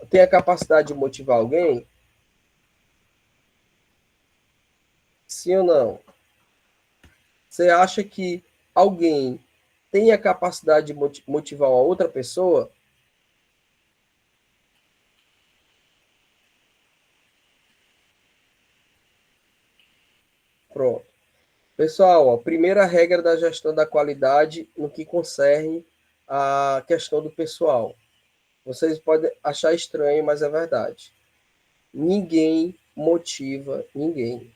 tem a capacidade de motivar alguém? Sim ou não? Você acha que alguém tem a capacidade de motivar uma outra pessoa? Pronto. Pessoal, a primeira regra da gestão da qualidade no que concerne a questão do pessoal. Vocês podem achar estranho, mas é verdade. Ninguém motiva ninguém.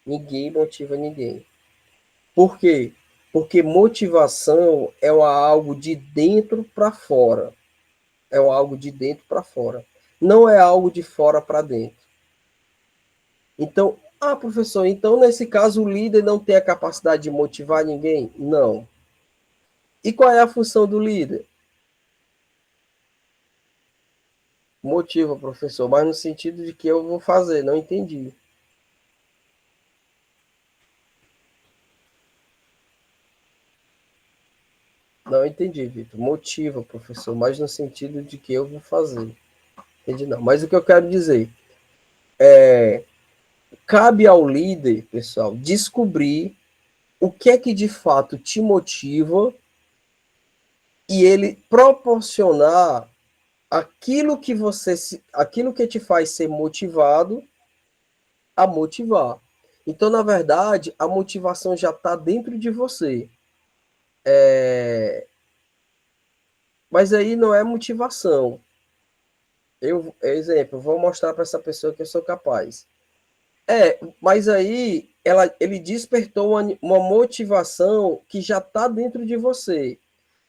Ninguém motiva ninguém. Por quê? Porque motivação é algo de dentro para fora. É algo de dentro para fora. Não é algo de fora para dentro. Então, professor, então nesse caso o líder não tem a capacidade de motivar ninguém? Não. E qual é a função do líder? Motiva, professor, mas no sentido de que eu vou fazer, não entendi. Não entendi, Vitor. Motiva, professor, mas no sentido de que eu vou fazer. Entendi não. Mas o que eu quero dizer cabe ao líder, pessoal, descobrir o que é que de fato te motiva e ele proporcionar aquilo que te faz ser motivado a motivar. Então, na verdade, a motivação já está dentro de você. Mas aí não é motivação. Exemplo, vou mostrar para essa pessoa que eu sou capaz. Mas aí ele despertou uma motivação que já está dentro de você.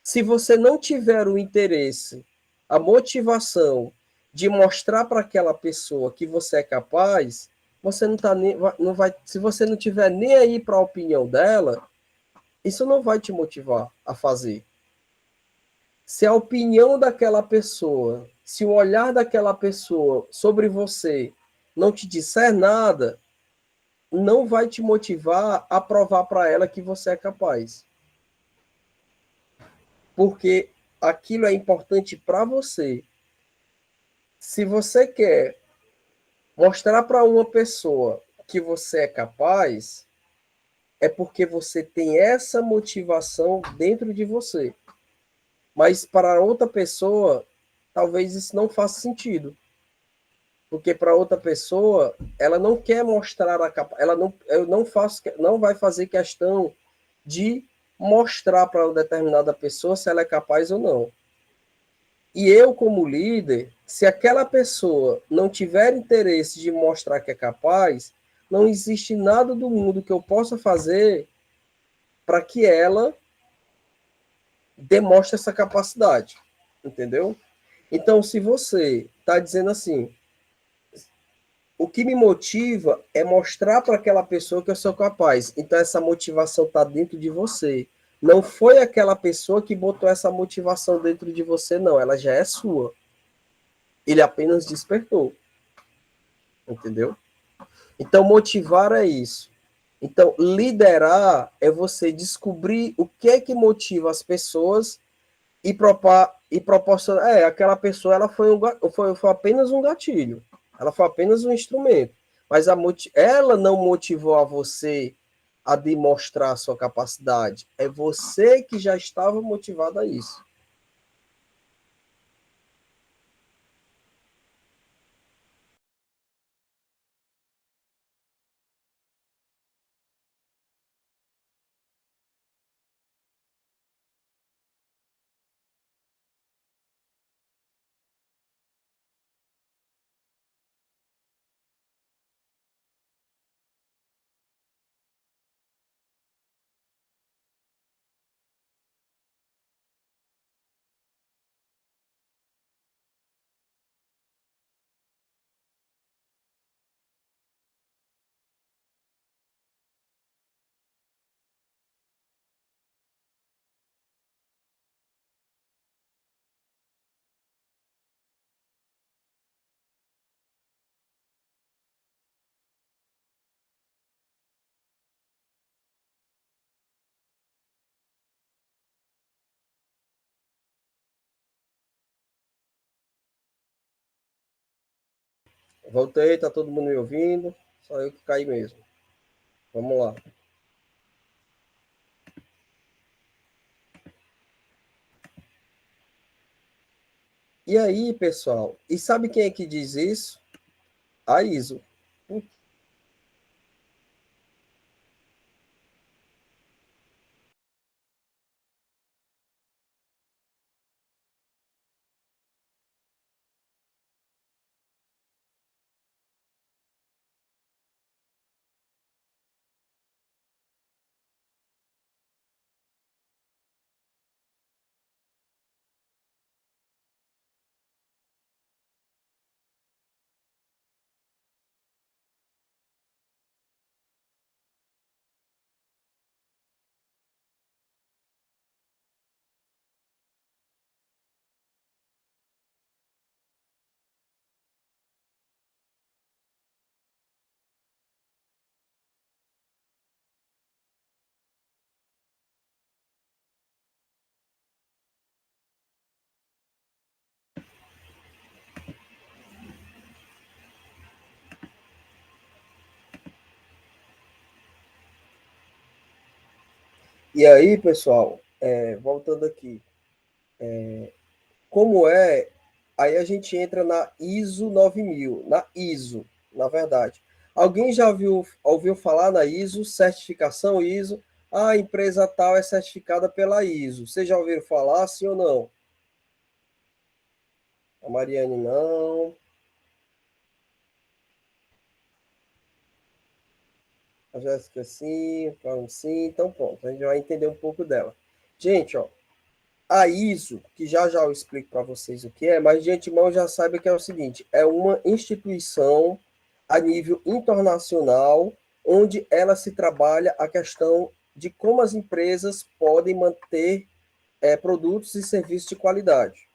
Se você não tiver o interesse, a motivação de mostrar para aquela pessoa que você é capaz, você não tá nem, não vai, se você não tiver nem aí para a opinião dela, isso não vai te motivar a fazer. Se a opinião daquela pessoa, se o olhar daquela pessoa sobre você não te disser nada, não vai te motivar a provar para ela que você é capaz. Porque aquilo é importante para você. Se você quer mostrar para uma pessoa que você é capaz, é porque você tem essa motivação dentro de você. Mas para outra pessoa, talvez isso não faça sentido. Porque para outra pessoa, ela não quer mostrar a capacidade, não vai fazer questão de mostrar para uma determinada pessoa se ela é capaz ou não. E eu, como líder, Se aquela pessoa não tiver interesse de mostrar que é capaz, não existe nada do mundo que eu possa fazer para que ela demonstre essa capacidade, entendeu? Então, se você está dizendo assim, o que me motiva é mostrar para aquela pessoa que eu sou capaz. Então, essa motivação está dentro de você. Não foi aquela pessoa que botou essa motivação dentro de você, não. Ela já é sua. Ele apenas despertou. Entendeu? Então, motivar é isso. Então, liderar é você descobrir o que é que motiva as pessoas e proporcionar. Aquela pessoa ela foi apenas um gatilho. Ela foi apenas um instrumento. Mas ela não motivou a você a demonstrar a sua capacidade. É você que já estava motivado a isso. Voltei, tá todo mundo me ouvindo. Só eu que caí mesmo. Vamos lá. E aí, pessoal? E sabe quem é que diz isso? A ISO. E aí, pessoal, voltando aqui, como é? Aí a gente entra na ISO 9000, na ISO, na verdade. Alguém já ouviu falar na ISO, certificação ISO? A empresa tal é certificada pela ISO. Vocês já ouviram falar, sim ou não? A Mariane não, a Jéssica sim, o Paulo sim, então pronto, a gente vai entender um pouco dela. Gente, ó, a ISO, que já já eu explico para vocês o que é, mas de antemão já saiba que é o seguinte, é uma instituição a nível internacional onde ela se trabalha a questão de como as empresas podem manter produtos e serviços de qualidade,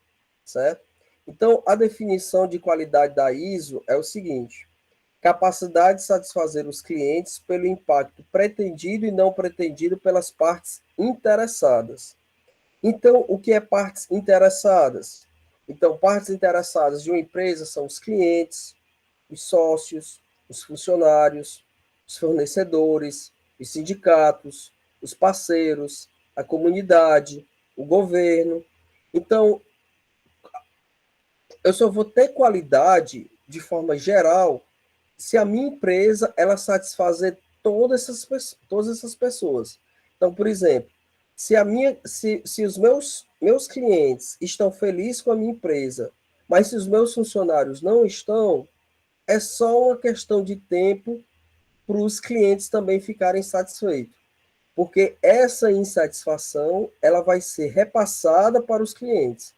certo? Então, a definição de qualidade da ISO é o seguinte: capacidade de satisfazer os clientes pelo impacto pretendido e não pretendido pelas partes interessadas. Então, o que é partes interessadas? Então, partes interessadas de uma empresa são os clientes, os sócios, os funcionários, os fornecedores, os sindicatos, os parceiros, a comunidade, o governo. Então, eu só vou ter qualidade de forma geral se a minha empresa ela satisfazer todas essas pessoas. Então, por exemplo, se os meus clientes estão felizes com a minha empresa, Mas se os meus funcionários não estão, é só uma questão de tempo para os clientes também ficarem satisfeitos. Porque essa insatisfação ela vai ser repassada para os clientes.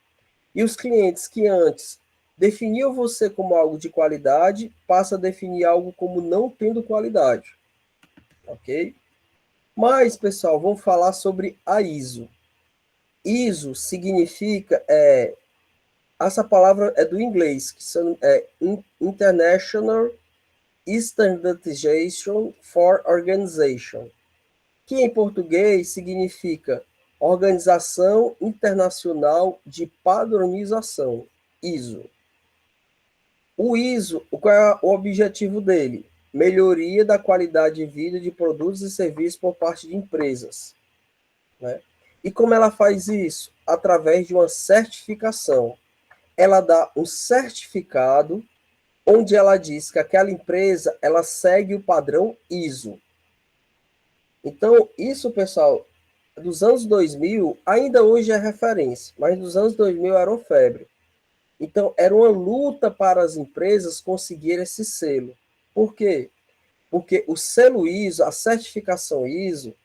E os clientes que antes definiam você como algo de qualidade, passa a definir algo como não tendo qualidade. Ok? Mas, pessoal, vamos falar sobre a ISO. ISO significa, essa palavra é do inglês, que é International Standardization for Organization, que em português significa Organização Internacional de Padronização, ISO. O ISO, qual é o objetivo dele? Melhoria da qualidade de vida de produtos e serviços por parte de empresas, né? E como ela faz isso? Através de uma certificação. Ela dá um certificado onde ela diz que aquela empresa ela segue o padrão ISO. Então, isso, pessoal, dos anos 2000, ainda hoje é referência, mas nos anos 2000 era uma febre. Então, era uma luta para as empresas conseguirem esse selo. Por quê? Porque o selo ISO, a certificação ISO,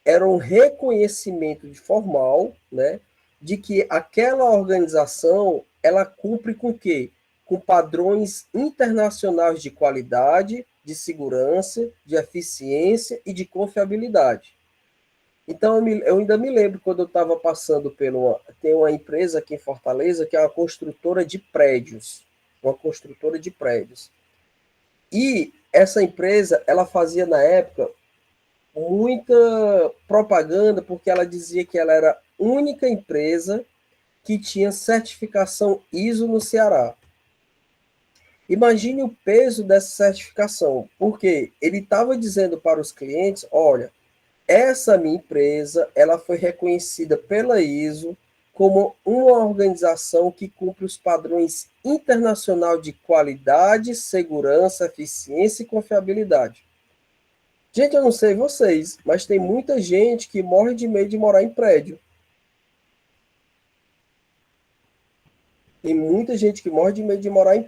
era um reconhecimento formal, né, de que aquela organização ela cumpre com o quê? Com padrões internacionais de qualidade, de segurança, de eficiência e de confiabilidade. Então, eu ainda me lembro quando eu estava passando pelo. Tem uma empresa aqui em Fortaleza que é uma construtora de prédios. Uma construtora de prédios. E essa empresa, ela fazia na época muita propaganda, porque ela dizia que ela era a única empresa que tinha certificação ISO no Ceará. Imagine o peso dessa certificação, porque ele estava dizendo para os clientes, olha, essa minha empresa, ela foi reconhecida pela ISO como uma organização que cumpre os padrões internacional de qualidade, segurança, eficiência e confiabilidade. Gente, eu não sei vocês, mas tem muita gente que morre de medo de morar em prédio. Tem muita gente que morre de medo de morar em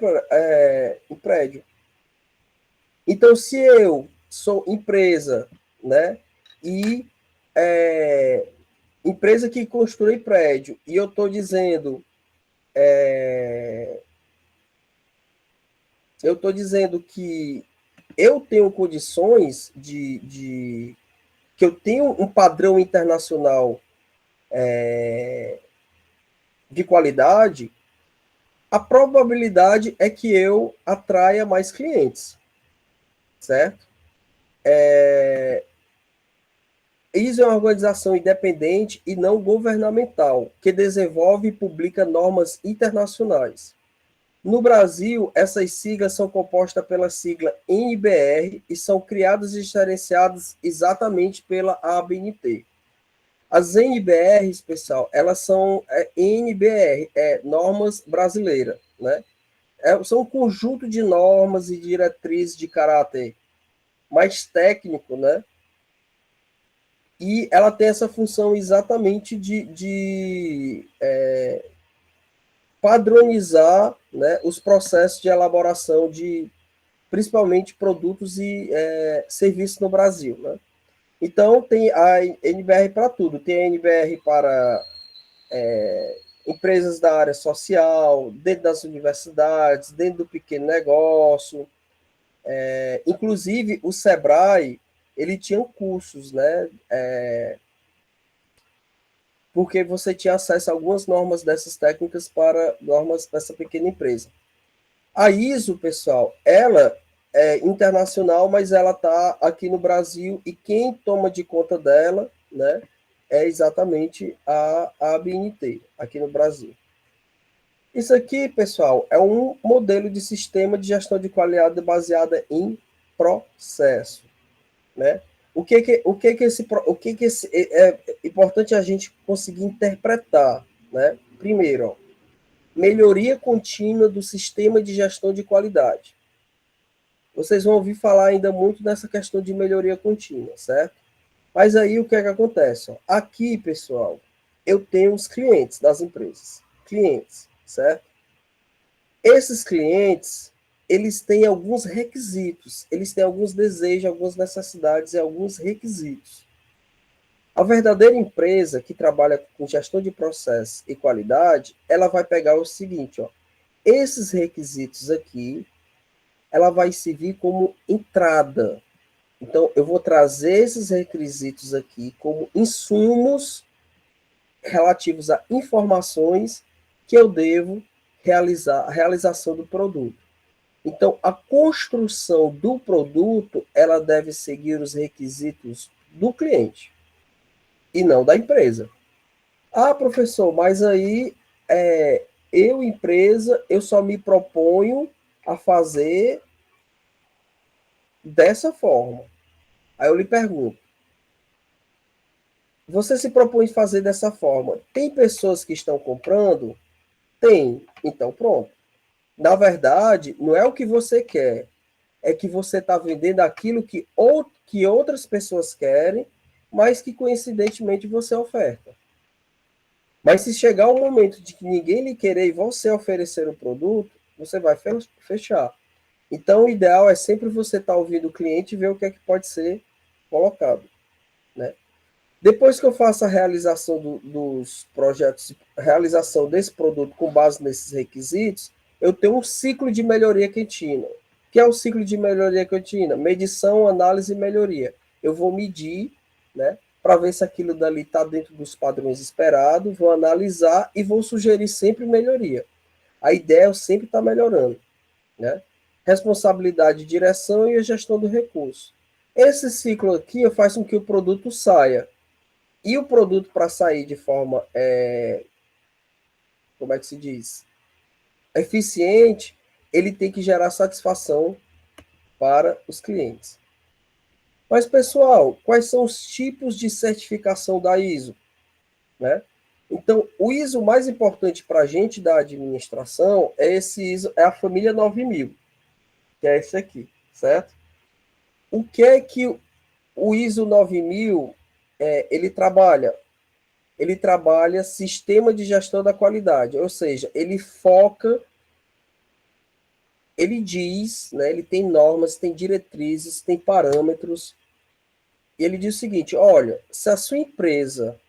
prédio. Então, se eu sou empresa, né, e empresa que constrói prédio, e eu estou dizendo, eu estou dizendo que eu tenho condições que eu tenho um padrão internacional de qualidade, a probabilidade é que eu atraia mais clientes, certo? ISO é uma organização independente e não governamental, que desenvolve e publica normas internacionais. No Brasil, essas siglas são compostas pela sigla NBR e são criadas e gerenciadas exatamente pela ABNT. As NBRs, pessoal, elas são NBR, normas brasileiras, né? São um conjunto de normas e diretrizes de caráter mais técnico, né? E ela tem essa função exatamente de padronizar, né, os processos de elaboração de, principalmente, produtos e serviços no Brasil, né? Então, tem a NBR para tudo. Tem a NBR para empresas da área social, dentro das universidades, dentro do pequeno negócio. Inclusive, o Sebrae, ele tinha cursos, né? Porque você tinha acesso a algumas normas dessas técnicas para normas dessa pequena empresa. A ISO, pessoal, ela é internacional, mas ela está aqui no Brasil e quem toma de conta dela, né, é exatamente a ABNT, aqui no Brasil. Isso aqui, pessoal, é um modelo de sistema de gestão de qualidade baseada em processo, né? O que é importante a gente conseguir interpretar, né? Primeiro, ó, melhoria contínua do sistema de gestão de qualidade. Vocês vão ouvir falar ainda muito nessa questão de melhoria contínua, certo? Mas aí o que é que acontece? Ó? Aqui, pessoal, eu tenho os clientes das empresas. Clientes, certo? Esses clientes, eles têm alguns requisitos, eles têm alguns desejos, algumas necessidades e alguns requisitos. A verdadeira empresa que trabalha com gestão de processos e qualidade, ela vai pegar o seguinte, ó, esses requisitos aqui, ela vai servir como entrada. Então, eu vou trazer esses requisitos aqui como insumos relativos a informações que eu devo realizar, a realização do produto. Então, a construção do produto, ela deve seguir os requisitos do cliente e não da empresa. Ah, professor, mas aí eu, empresa, eu só me proponho a fazer dessa forma. Aí eu lhe pergunto, você se propõe a fazer dessa forma? Tem pessoas que estão comprando? Tem. Então, pronto. Na verdade, não é o que você quer, é que você está vendendo aquilo que outras pessoas querem, mas que coincidentemente você oferta. Mas se chegar um momento de que ninguém lhe querer e você oferecer o produto, você vai fechar. Então, o ideal é sempre você estar ouvindo o cliente e ver o que é que pode ser colocado, né? Depois que eu faço a realização dos projetos, realização desse produto com base nesses requisitos, eu tenho um ciclo de melhoria contínua. O que é o ciclo de melhoria contínua? Medição, análise e melhoria. Eu vou medir, né, para ver se aquilo dali está dentro dos padrões esperados, vou analisar e vou sugerir sempre melhoria. A ideia é eu sempre estar melhorando, né? Responsabilidade, direção e a gestão do recurso. Esse ciclo aqui faz com que o produto saia. E o produto, para sair de forma, como é que se diz? Eficiente, ele tem que gerar satisfação para os clientes. Mas, pessoal, quais são os tipos de certificação da ISO? Né? Então, o ISO mais importante para a gente da administração é esse ISO, é a família 9000, que é esse aqui, certo? O que é que o ISO 9000 ele trabalha? Ele trabalha sistema de gestão da qualidade, ou seja, ele foca, ele diz, né, ele tem normas, tem diretrizes, tem parâmetros, e ele diz o seguinte, olha, se a sua empresa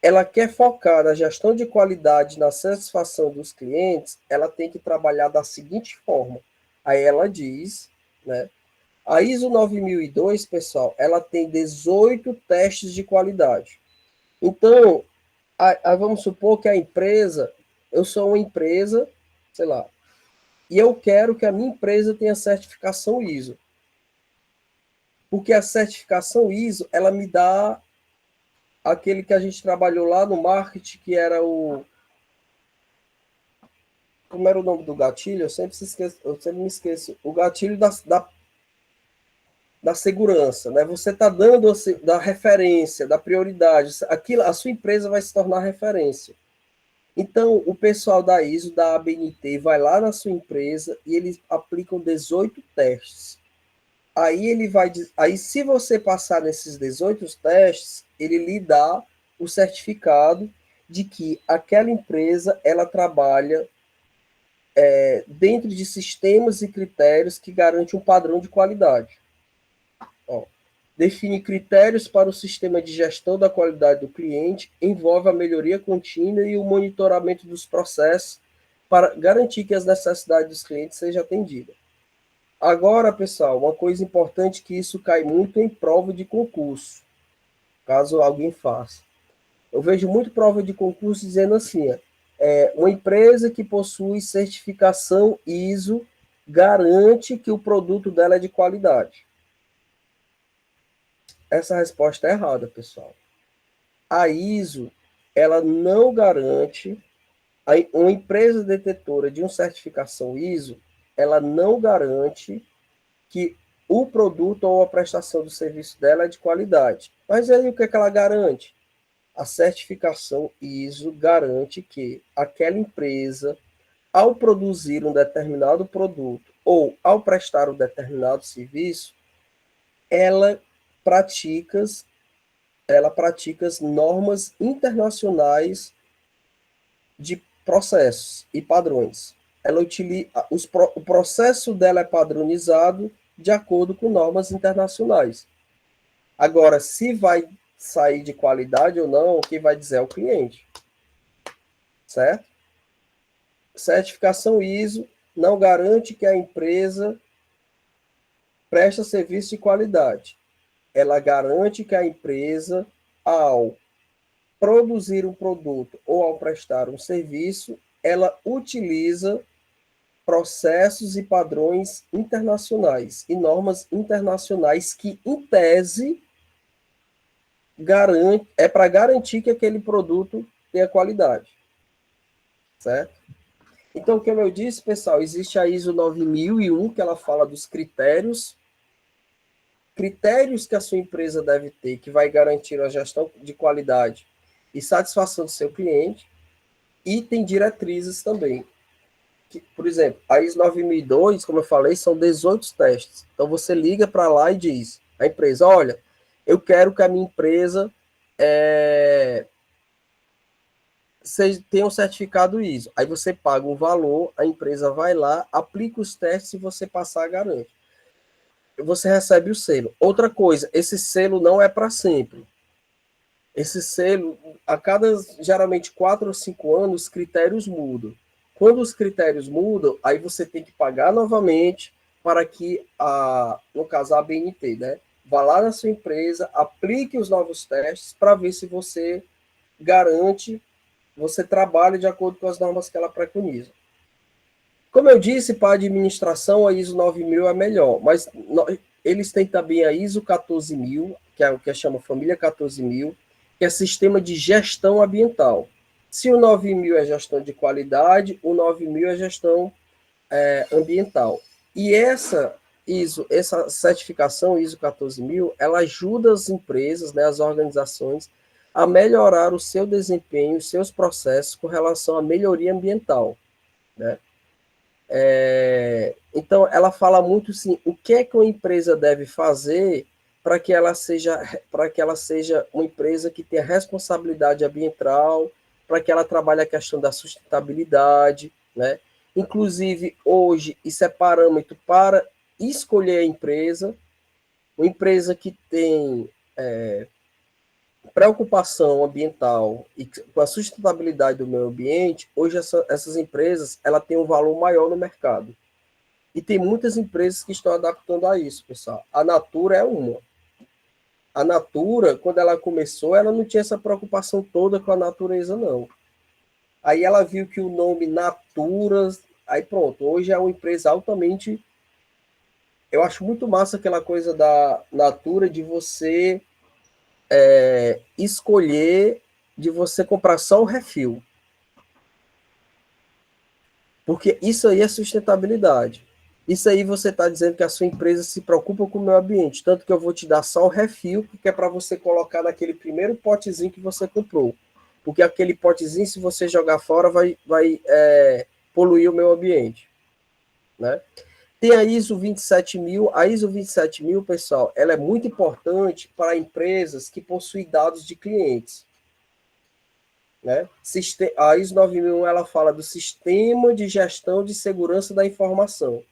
ela quer focar na gestão de qualidade, na satisfação dos clientes, ela tem que trabalhar da seguinte forma. Aí ela diz, né, a ISO 9002, pessoal, ela tem 18 testes de qualidade. Então, vamos supor que a empresa, eu sou uma empresa, sei lá, e eu quero que a minha empresa tenha certificação ISO. Porque a certificação ISO, ela me dá aquele que a gente trabalhou lá no marketing, que era o... Como era o nome do gatilho? Eu sempre me esqueço. O gatilho da segurança, né? Você está dando da referência, da prioridade. Aquilo, a sua empresa vai se tornar referência. Então, o pessoal da ISO, da ABNT, vai lá na sua empresa e eles aplicam 18 testes. Aí ele vai, aí se você passar nesses 18 testes, ele lhe dá o certificado de que aquela empresa ela trabalha dentro de sistemas e critérios que garantem um padrão de qualidade. Ó, define critérios para o sistema de gestão da qualidade do cliente, envolve a melhoria contínua e o monitoramento dos processos para garantir que as necessidades dos clientes sejam atendidas. Agora, pessoal, uma coisa importante que isso cai muito em prova de concurso, caso alguém faça. Eu vejo muito prova de concurso dizendo assim, uma empresa que possui certificação ISO garante que o produto dela é de qualidade. Essa resposta é errada, pessoal. A ISO, ela não garante, uma empresa detetora de uma certificação ISO, ela não garante que o produto ou a prestação do serviço dela é de qualidade. Mas aí o que é que ela garante? A certificação ISO garante que aquela empresa, ao produzir um determinado produto ou ao prestar um determinado serviço, ela pratica, ela pratica normas internacionais de processos e padrões. ela utiliza, o processo dela é padronizado de acordo com normas internacionais. Agora, se vai sair de qualidade ou não, quem vai dizer é o cliente, certo? Certificação ISO não garante que a empresa preste serviço de qualidade. Ela garante que a empresa, ao produzir um produto ou ao prestar um serviço, ela utiliza processos e padrões internacionais e normas internacionais que, em tese, é para garantir que aquele produto tenha qualidade, certo? Então, como eu disse, pessoal, existe a ISO 9001, que ela fala dos critérios que a sua empresa deve ter, que vai garantir a gestão de qualidade e satisfação do seu cliente, e tem diretrizes também. Que, por exemplo, a ISO 9002, como eu falei, são 18 testes. Então, você liga para lá e diz, a empresa, olha, eu quero que a minha empresa tenha um certificado ISO. Aí você paga um valor, a empresa vai lá, aplica os testes e você passar, garante. Você recebe o selo. Outra coisa, esse selo não é para sempre. Esse selo, a cada, geralmente, 4 ou 5 anos, os critérios mudam. Quando os critérios mudam, aí você tem que pagar novamente para que, no caso, a ABNT, né, vá lá na sua empresa, aplique os novos testes para ver se você garante, você trabalha de acordo com as normas que ela preconiza. Como eu disse, para a administração, a ISO 9000 é melhor, mas eles têm também a ISO 14000, que é o que chama Família 14000, que é sistema de gestão ambiental. Se o 9000 é gestão de qualidade, o 9000 é gestão ambiental. E essa certificação ISO 14000, ela ajuda as empresas, né, as organizações, a melhorar o seu desempenho, os seus processos com relação à melhoria ambiental, né? Então, ela fala muito assim, o que é que uma empresa deve fazer para que ela seja uma empresa que tenha responsabilidade ambiental, para que ela trabalhe a questão da sustentabilidade, né? Inclusive, hoje, isso é parâmetro para escolher a empresa, uma empresa que tem preocupação ambiental e com a sustentabilidade do meio ambiente, hoje essas empresas ela tem um valor maior no mercado. E tem muitas empresas que estão adaptando a isso, pessoal. A Natura é uma. A Natura, quando ela começou, ela não tinha essa preocupação toda com a natureza, não. Aí ela viu que o nome Natura, aí pronto, hoje é uma empresa altamente... Eu acho muito massa aquela coisa da Natura de você escolher, de você comprar só o refil. Porque isso aí é sustentabilidade. Isso aí você está dizendo que a sua empresa se preocupa com o meio ambiente. Tanto que eu vou te dar só o refil, que é para você colocar naquele primeiro potezinho que você comprou. Porque aquele potezinho, se você jogar fora, vai poluir o meio ambiente. Né? Tem a ISO 27000. A ISO 27000, pessoal, ela é muito importante para empresas que possuem dados de clientes. Né? A ISO 9001 ela fala do sistema de gestão de segurança da informação.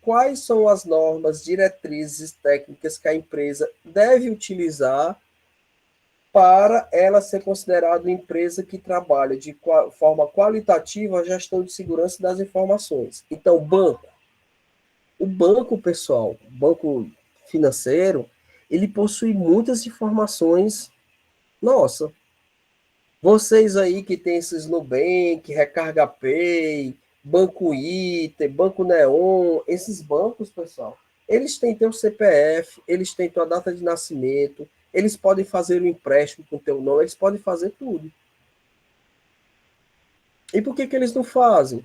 Quais são as normas, diretrizes técnicas que a empresa deve utilizar para ela ser considerada uma empresa que trabalha de forma qualitativa a gestão de segurança das informações. Então, o banco, pessoal, o banco financeiro, ele possui muitas informações. Nossa, vocês aí que tem esses Nubank, Recarga Pay, Banco Iter, Banco Neon, esses bancos, pessoal, eles têm teu CPF, eles têm tua data de nascimento, eles podem fazer o empréstimo com teu nome, eles podem fazer tudo. E por que eles não fazem?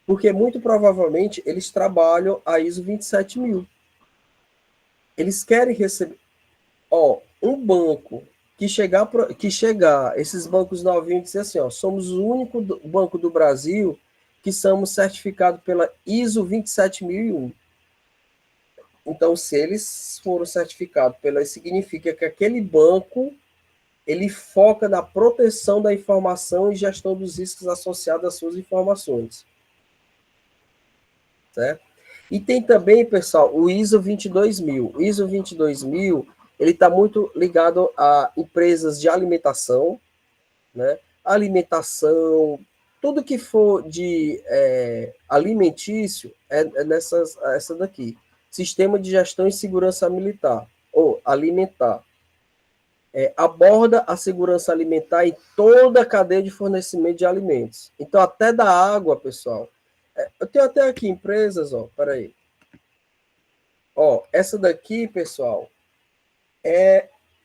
Porque muito provavelmente eles trabalham a ISO 27000. Eles querem receber... um banco que chegar esses bancos novinhos e dizer assim, somos o único banco do Brasil que somos certificados pela ISO 27001. Então, se eles foram certificados pela, significa que aquele banco ele foca na proteção da informação e gestão dos riscos associados às suas informações. Certo? E tem também, pessoal, o ISO 22000. O ISO 22000, ele está muito ligado a empresas de alimentação, né? Alimentação, tudo que for de alimentício essa daqui. Sistema de gestão e segurança militar, ou alimentar. Aborda a segurança alimentar em toda a cadeia de fornecimento de alimentos. Então, até da água, pessoal. Eu tenho até aqui empresas, ó, peraí. Ó, essa daqui, pessoal,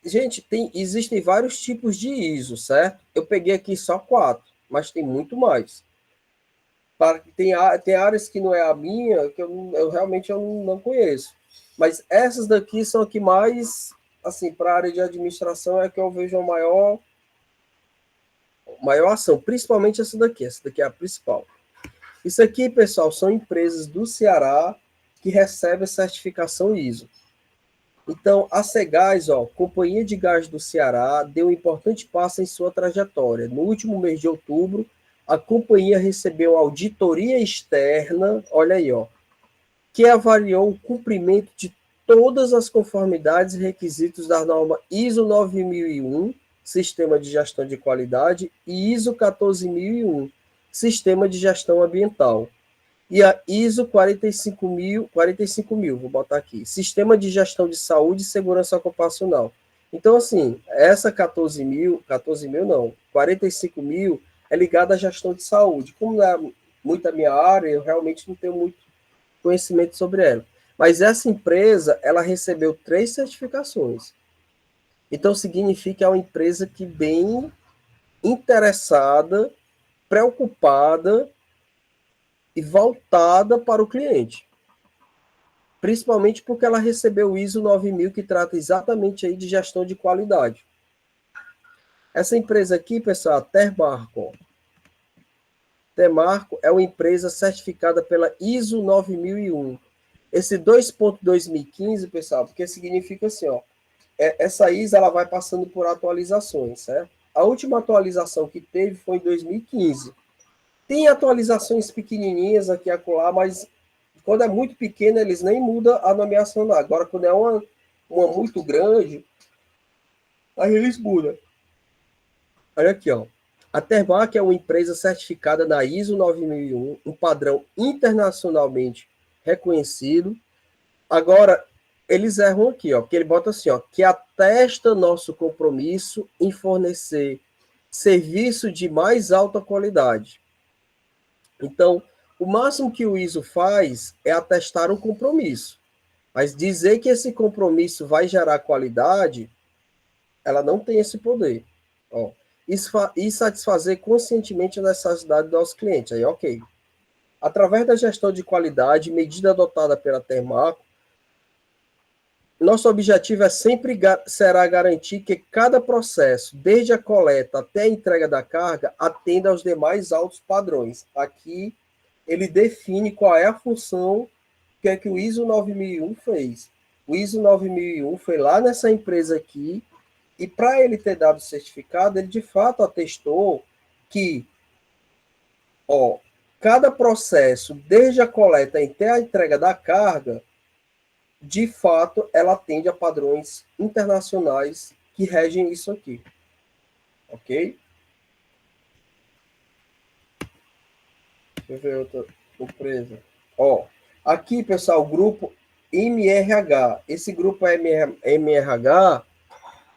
gente, existem vários tipos de ISO, certo? Eu peguei aqui só 4, mas tem muito mais. Tem áreas que não é a minha, que eu realmente não conheço. Mas essas daqui são aqui mais, assim, para a área de administração é que eu vejo a maior ação, principalmente essa daqui é a principal. Isso aqui, pessoal, são empresas do Ceará que recebem certificação ISO. Então, a Cegás, Companhia de Gás do Ceará, deu um importante passo em sua trajetória. No último mês de outubro, a companhia recebeu auditoria externa, olha aí, que avaliou o cumprimento de todas as conformidades e requisitos da norma ISO 9001, Sistema de Gestão de Qualidade, e ISO 14001, Sistema de Gestão Ambiental. E a ISO 45000, vou botar aqui, Sistema de Gestão de Saúde e Segurança Ocupacional. Então, assim, essa 45.000 é ligada à gestão de saúde. Como não é muito a minha área, eu realmente não tenho muito conhecimento sobre ela. Mas essa empresa, ela recebeu 3 certificações. Então, significa que é uma empresa que bem interessada, preocupada e voltada para o cliente. Principalmente porque ela recebeu o ISO 9000, que trata exatamente aí de gestão de qualidade. Essa empresa aqui, pessoal, a Termarco. Termarco é uma empresa certificada pela ISO 9001. Esse 2.2015, pessoal, porque significa assim, essa ISO ela vai passando por atualizações, certo? A última atualização que teve foi em 2015. Tem atualizações pequenininhas aqui e acolá, mas quando é muito pequena, eles nem mudam a nomeação lá. Agora, quando é uma muito grande, aí eles mudam. Olha aqui, A Termac é uma empresa certificada na ISO 9001, um padrão internacionalmente reconhecido. Agora, eles erram aqui, porque ele bota assim, que atesta nosso compromisso em fornecer serviço de mais alta qualidade. Então, o máximo que o ISO faz é atestar um compromisso. Mas dizer que esse compromisso vai gerar qualidade, ela não tem esse poder. E satisfazer conscientemente a necessidade do nosso cliente. Aí, ok. Através da gestão de qualidade, medida adotada pela Termaco, nosso objetivo será garantir que cada processo, desde a coleta até a entrega da carga, atenda aos demais altos padrões. Aqui, ele define qual é a função que o ISO 9001 fez. O ISO 9001 foi lá nessa empresa aqui, e para ele ter dado certificado, ele de fato atestou que cada processo, desde a coleta até a entrega da carga, de fato, ela atende a padrões internacionais que regem isso aqui. Ok? Deixa eu ver outra empresa. Aqui, pessoal, o grupo MRH. Esse grupo MRH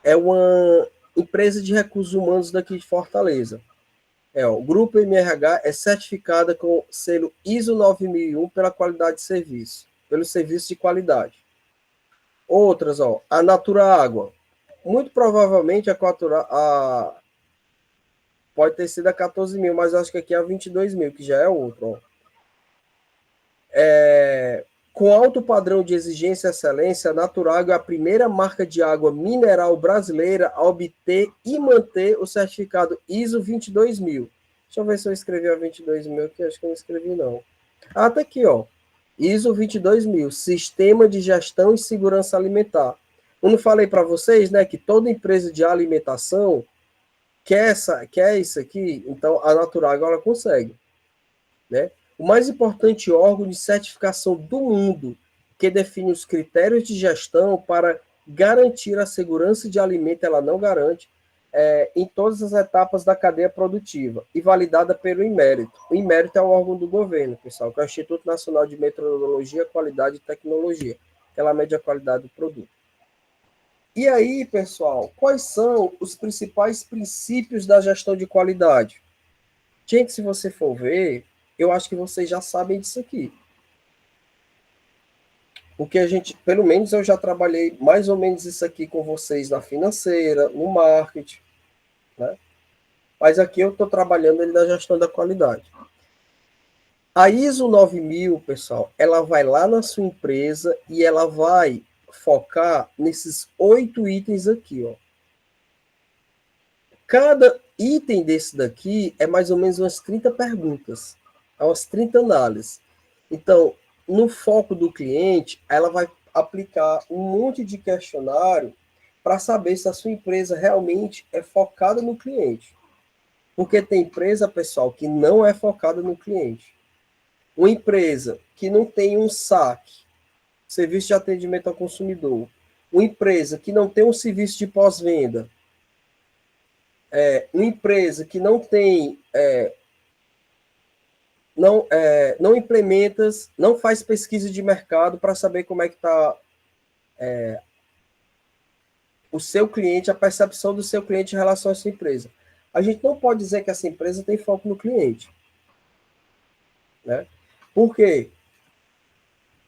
é uma empresa de recursos humanos daqui de Fortaleza. O grupo MRH é certificada com o selo ISO 9001 pela qualidade de serviço, pelo serviço de qualidade. Outras, a Natura Água. Muito provavelmente pode ter sido a 14.000, mas acho que aqui é a 22.000, que já é outro. Com alto padrão de exigência e excelência, a Naturágua é a primeira marca de água mineral brasileira a obter e manter o certificado ISO 22.000. Deixa eu ver se eu escrevi a 22.000 aqui, acho que eu não escrevi não. Tá aqui, ISO 22.000, Sistema de Gestão e Segurança Alimentar. Eu não falei para vocês, né, que toda empresa de alimentação quer isso aqui, então a Natural agora consegue, né? O mais importante órgão de certificação do mundo, que define os critérios de gestão para garantir a segurança de alimento, ela não garante, em todas as etapas da cadeia produtiva e validada pelo Inmérito. O Inmérito é um órgão do governo, pessoal, que é o Instituto Nacional de Metrologia, Qualidade e Tecnologia, que ela mede a qualidade do produto. E aí, pessoal, quais são os principais princípios da gestão de qualidade? Gente, se você for ver, eu acho que vocês já sabem disso aqui. Porque a gente, pelo menos eu já trabalhei mais ou menos isso aqui com vocês na financeira, no marketing, né? Mas aqui eu estou trabalhando ali na gestão da qualidade. A ISO 9000, pessoal, ela vai lá na sua empresa e ela vai focar nesses 8 itens aqui, ó. Cada item desse daqui é mais ou menos umas 30 perguntas, umas 30 análises. Então, no foco do cliente, ela vai aplicar um monte de questionário para saber se a sua empresa realmente é focada no cliente. Porque tem empresa, pessoal, que não é focada no cliente. Uma empresa que não tem um SAC, Serviço de Atendimento ao Consumidor. Uma empresa que não tem um serviço de pós-venda. Uma empresa que não tem, não implementa, não faz pesquisa de mercado para saber como é que está o seu cliente, a percepção do seu cliente em relação à sua empresa. A gente não pode dizer que essa empresa tem foco no cliente, né? Por quê?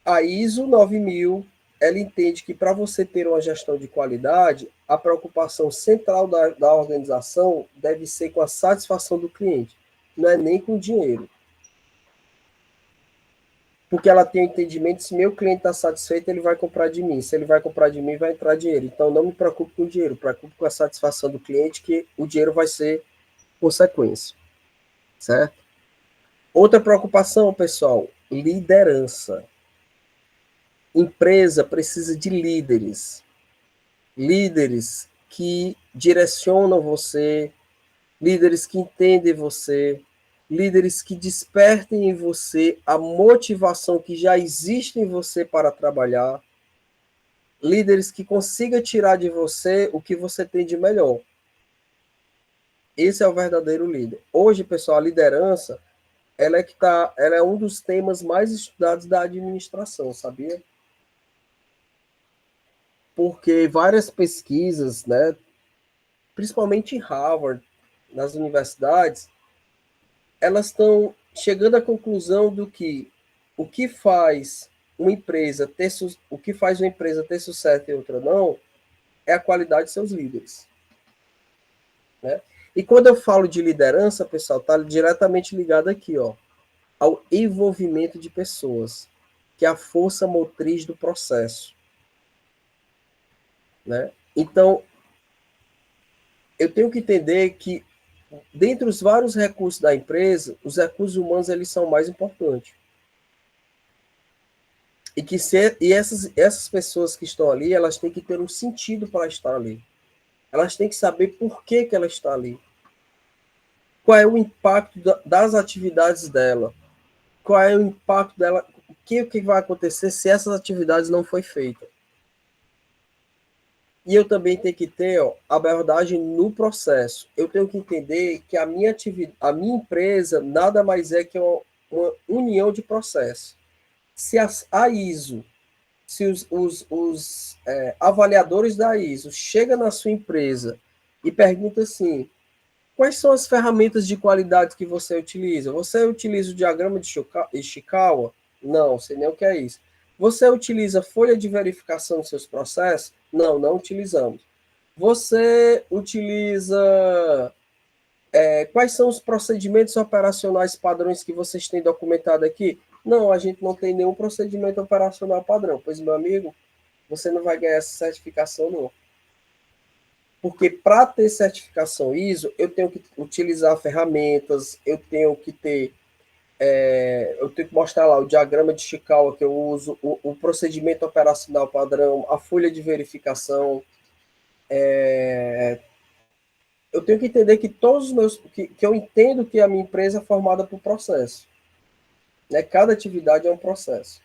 A ISO 9000, ela entende que para você ter uma gestão de qualidade, a preocupação central da organização deve ser com a satisfação do cliente, não é nem com o dinheiro. Porque ela tem o entendimento, se meu cliente está satisfeito, ele vai comprar de mim. Se ele vai comprar de mim, vai entrar dinheiro. Então, não me preocupe com o dinheiro, preocupe com a satisfação do cliente, que o dinheiro vai ser consequência, certo? Outra preocupação, pessoal, liderança. Empresa precisa de líderes. Líderes que direcionam você, líderes que entendem você, líderes que despertem em você a motivação que já existe em você para trabalhar, líderes que consigam tirar de você o que você tem de melhor. Esse é o verdadeiro líder. Hoje, pessoal, a liderança, ela é um dos temas mais estudados da administração, sabia? Porque várias pesquisas, né, principalmente em Harvard, nas universidades, elas estão chegando à conclusão do que o que faz uma empresa ter o que faz uma empresa ter sucesso e outra não é a qualidade de seus líderes, né? E quando eu falo de liderança, pessoal, está diretamente ligado aqui, ó, ao envolvimento de pessoas, que é a força motriz do processo, né? Então, eu tenho que entender que dentre os vários recursos da empresa, os recursos humanos eles são mais importantes. E essas pessoas que estão ali, elas têm que ter um sentido para estar ali. Elas têm que saber por que ela está ali. Qual é o impacto das atividades dela? Qual é o impacto dela? O que vai acontecer se essas atividades não forem feitas? E eu também tenho que ter, ó, a abordagem no processo. Eu tenho que entender que a minha empresa nada mais é que uma união de processos. Se a ISO, se os avaliadores da ISO chegam na sua empresa e perguntam assim, quais são as ferramentas de qualidade que você utiliza? Você utiliza o diagrama de Ishikawa? Não, sei nem o que é isso. Você utiliza folha de verificação dos seus processos? Não, não utilizamos. Você utiliza... quais são os procedimentos operacionais padrões que vocês têm documentado aqui? Não, a gente não tem nenhum procedimento operacional padrão. Pois, meu amigo, você não vai ganhar essa certificação, não. Porque para ter certificação ISO, eu tenho que utilizar ferramentas, eu tenho que ter eu tenho que mostrar lá o diagrama de Chikawa que eu uso, o procedimento operacional padrão, a folha de verificação. Eu tenho que entender que todos os meus, que eu entendo que a minha empresa é formada por processo, né? Cada atividade é um processo.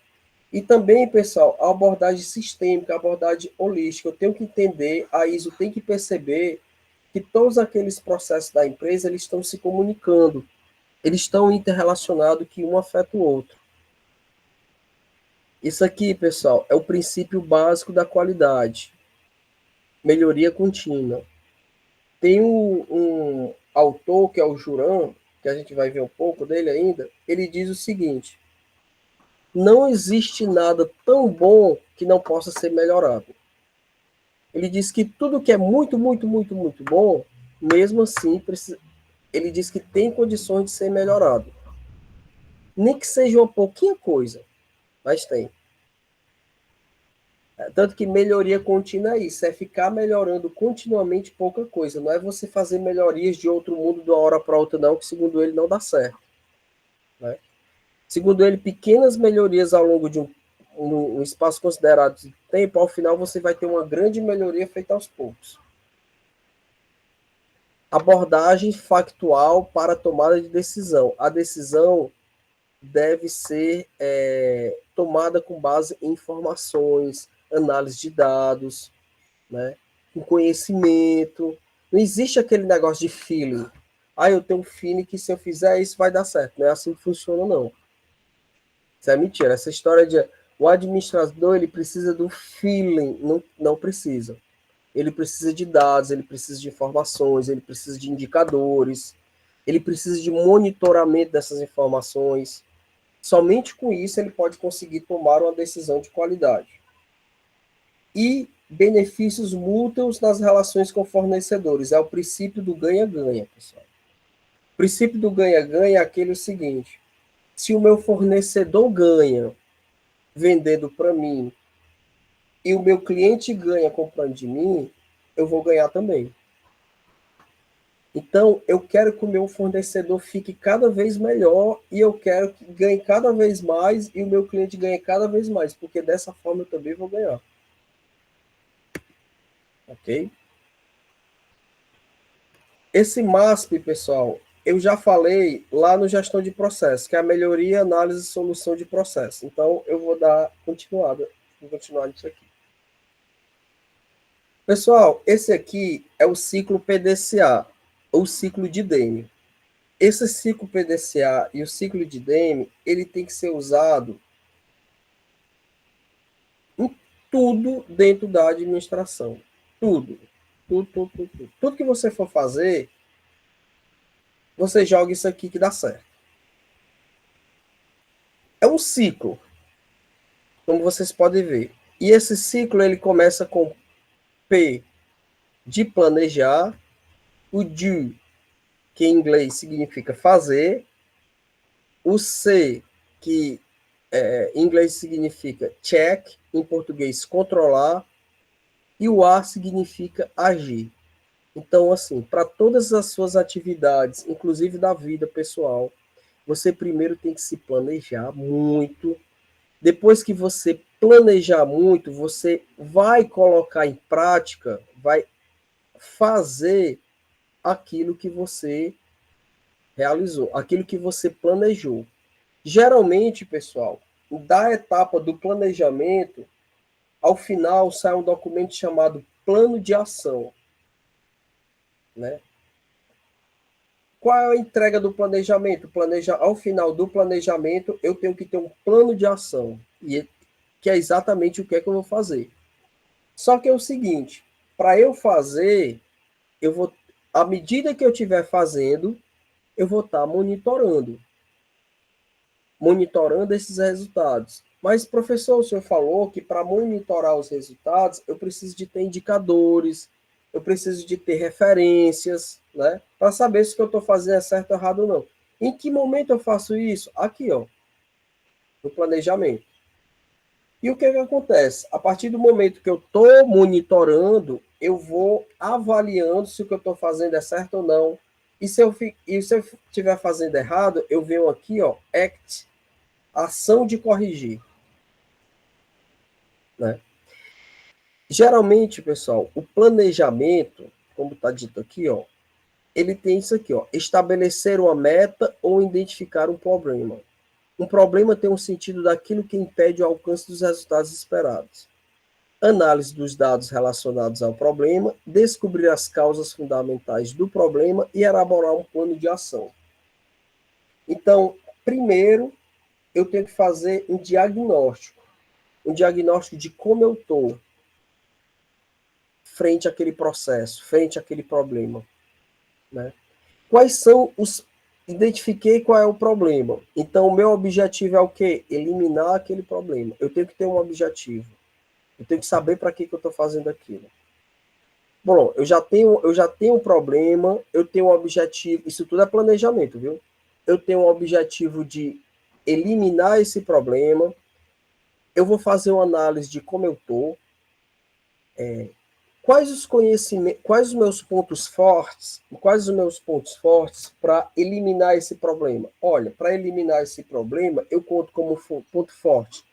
E também, pessoal, a abordagem sistêmica, a abordagem holística, eu tenho que entender, a ISO tem que perceber que todos aqueles processos da empresa, eles estão se comunicando, eles estão interrelacionados, que um afeta o outro. Isso aqui, pessoal, é o princípio básico da qualidade, melhoria contínua. Tem um autor, que é o Juran, que a gente vai ver um pouco dele ainda, ele diz o seguinte: não existe nada tão bom que não possa ser melhorado. Ele diz que tudo que é muito, muito, muito, muito bom, mesmo assim, ele diz que tem condições de ser melhorado. Nem que seja uma pouquinha coisa, mas tem. Tanto que melhoria contínua é isso, é ficar melhorando continuamente pouca coisa. Não é você fazer melhorias de outro mundo de uma hora para outra, não, que segundo ele não dá certo. Né? Segundo ele, pequenas melhorias ao longo de um espaço considerado de tempo, ao final você vai ter uma grande melhoria feita aos poucos. Abordagem factual para a tomada de decisão. A decisão deve ser tomada com base em informações, análise de dados, né? Com conhecimento. Não existe aquele negócio de feeling. Eu tenho um feeling que se eu fizer isso vai dar certo. Não é assim que funciona, não. Isso é mentira. Essa história de o administrador ele precisa do feeling, não precisa. Ele precisa de dados, ele precisa de informações, ele precisa de indicadores, ele precisa de monitoramento dessas informações. Somente com isso ele pode conseguir tomar uma decisão de qualidade. E benefícios mútuos nas relações com fornecedores. É o princípio do ganha-ganha, pessoal. O princípio do ganha-ganha é aquele seguinte: se o meu fornecedor ganha vendendo para mim e o meu cliente ganha comprando de mim, eu vou ganhar também. Então, eu quero que o meu fornecedor fique cada vez melhor e eu quero que ganhe cada vez mais e o meu cliente ganhe cada vez mais, porque dessa forma eu também vou ganhar. Ok? Esse MASP, pessoal, eu já falei lá no gestão de processo, que é a melhoria, análise e solução de processo. Então, eu vou dar continuada, vou continuar nisso aqui. Pessoal, esse aqui é o ciclo PDCA, ou ciclo de Dehn. Esse ciclo PDCA e o ciclo de Dehn, ele tem que ser usado em tudo dentro da administração. Tudo. Tudo, tudo, tudo, tudo. Tudo que você for fazer, você joga isso aqui que dá certo. É um ciclo, como vocês podem ver. E esse ciclo ele começa com P de planejar, o do, que em inglês significa fazer, o C, que em inglês significa check, em português controlar, e o A significa agir. Então, assim, para todas as suas atividades, inclusive da vida pessoal, você primeiro tem que se planejar muito. Depois que você planejar muito, você vai colocar em prática, vai fazer aquilo que você realizou, aquilo que você planejou. Geralmente, pessoal, da etapa do planejamento, ao final sai um documento chamado plano de ação, né? Qual é a entrega do planejamento? Ao final do planejamento, eu tenho que ter um plano de ação, que é exatamente o que é que eu vou fazer. Só que é o seguinte, para eu fazer, eu vou, à medida que eu estiver fazendo, eu vou estar monitorando esses resultados. Mas, professor, o senhor falou que para monitorar os resultados, eu preciso de ter indicadores, eu preciso de ter referências, né? Para saber se o que eu estou fazendo é certo ou errado ou não. Em que momento eu faço isso? Aqui, ó, no planejamento. E o que é que acontece? A partir do momento que eu estou monitorando, eu vou avaliando se o que eu estou fazendo é certo ou não. E se eu estiver fazendo errado, eu venho aqui, ó, act, ação de corrigir, né? Geralmente, pessoal, o planejamento, como está dito aqui, ó, ele tem isso aqui, ó, estabelecer uma meta ou identificar um problema. Um problema tem um sentido daquilo que impede o alcance dos resultados esperados. Análise dos dados relacionados ao problema, descobrir as causas fundamentais do problema e elaborar um plano de ação. Então, primeiro, eu tenho que fazer um diagnóstico de como eu estou frente àquele processo, frente àquele problema, né? Quais são os... Identifiquei qual é o problema. Então, o meu objetivo é o quê? Eliminar aquele problema. Eu tenho que ter um objetivo. Eu tenho que saber para que eu estou fazendo aquilo. Bom, eu já tenho um problema, eu tenho um objetivo, isso tudo é planejamento, viu? Eu tenho um objetivo de eliminar esse problema, eu vou fazer uma análise de como eu estou, quais os conhecimentos, quais os meus pontos fortes para eliminar esse problema. Olha, para eliminar esse problema, eu conto como ponto forte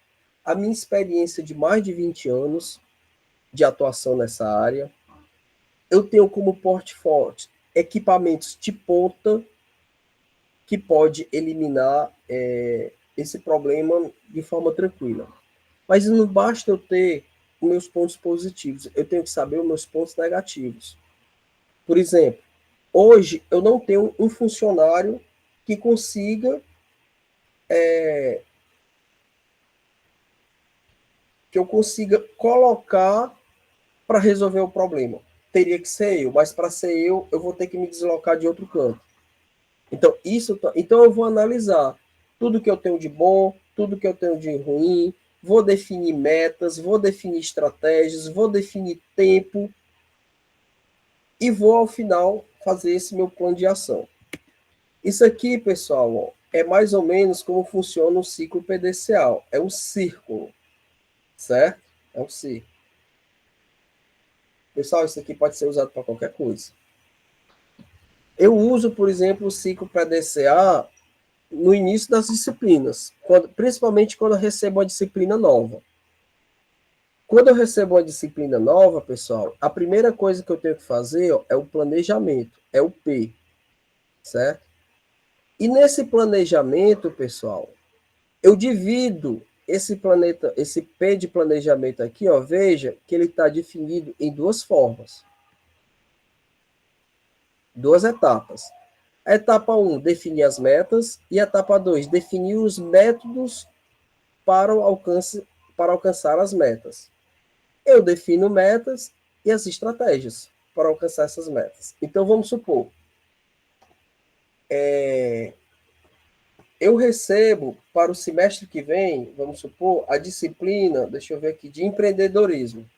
a minha experiência de mais de 20 anos de atuação nessa área. Eu tenho como porte forte equipamentos de ponta que pode eliminar esse problema de forma tranquila. Mas não basta eu ter os meus pontos positivos, eu tenho que saber os meus pontos negativos. Por exemplo, hoje eu não tenho um funcionário que consiga que eu consiga colocar para resolver o problema. Teria que ser eu, mas para ser eu vou ter que me deslocar de outro canto. Então eu vou analisar tudo que eu tenho de bom, tudo que eu tenho de ruim, vou definir metas, vou definir estratégias, vou definir tempo e vou, ao final, fazer esse meu plano de ação. Isso aqui, pessoal, ó, é mais ou menos como funciona um ciclo PDCA. É um círculo, certo? É um círculo. Pessoal, isso aqui pode ser usado para qualquer coisa. Eu uso, por exemplo, o ciclo PDCA no início das disciplinas, principalmente quando eu recebo uma disciplina nova. Quando eu recebo uma disciplina nova, pessoal, a primeira coisa que eu tenho que fazer é o planejamento, é o P, certo? E nesse planejamento, pessoal, eu divido esse P de planejamento aqui, ó, veja que ele está definido em duas formas, duas etapas. A etapa 1, definir as metas, e a etapa 2, definir os métodos para alcançar as metas. Eu defino metas e as estratégias para alcançar essas metas. Então, vamos supor, eu recebo para o semestre que vem, vamos supor, a disciplina, deixa eu ver aqui, de empreendedorismo.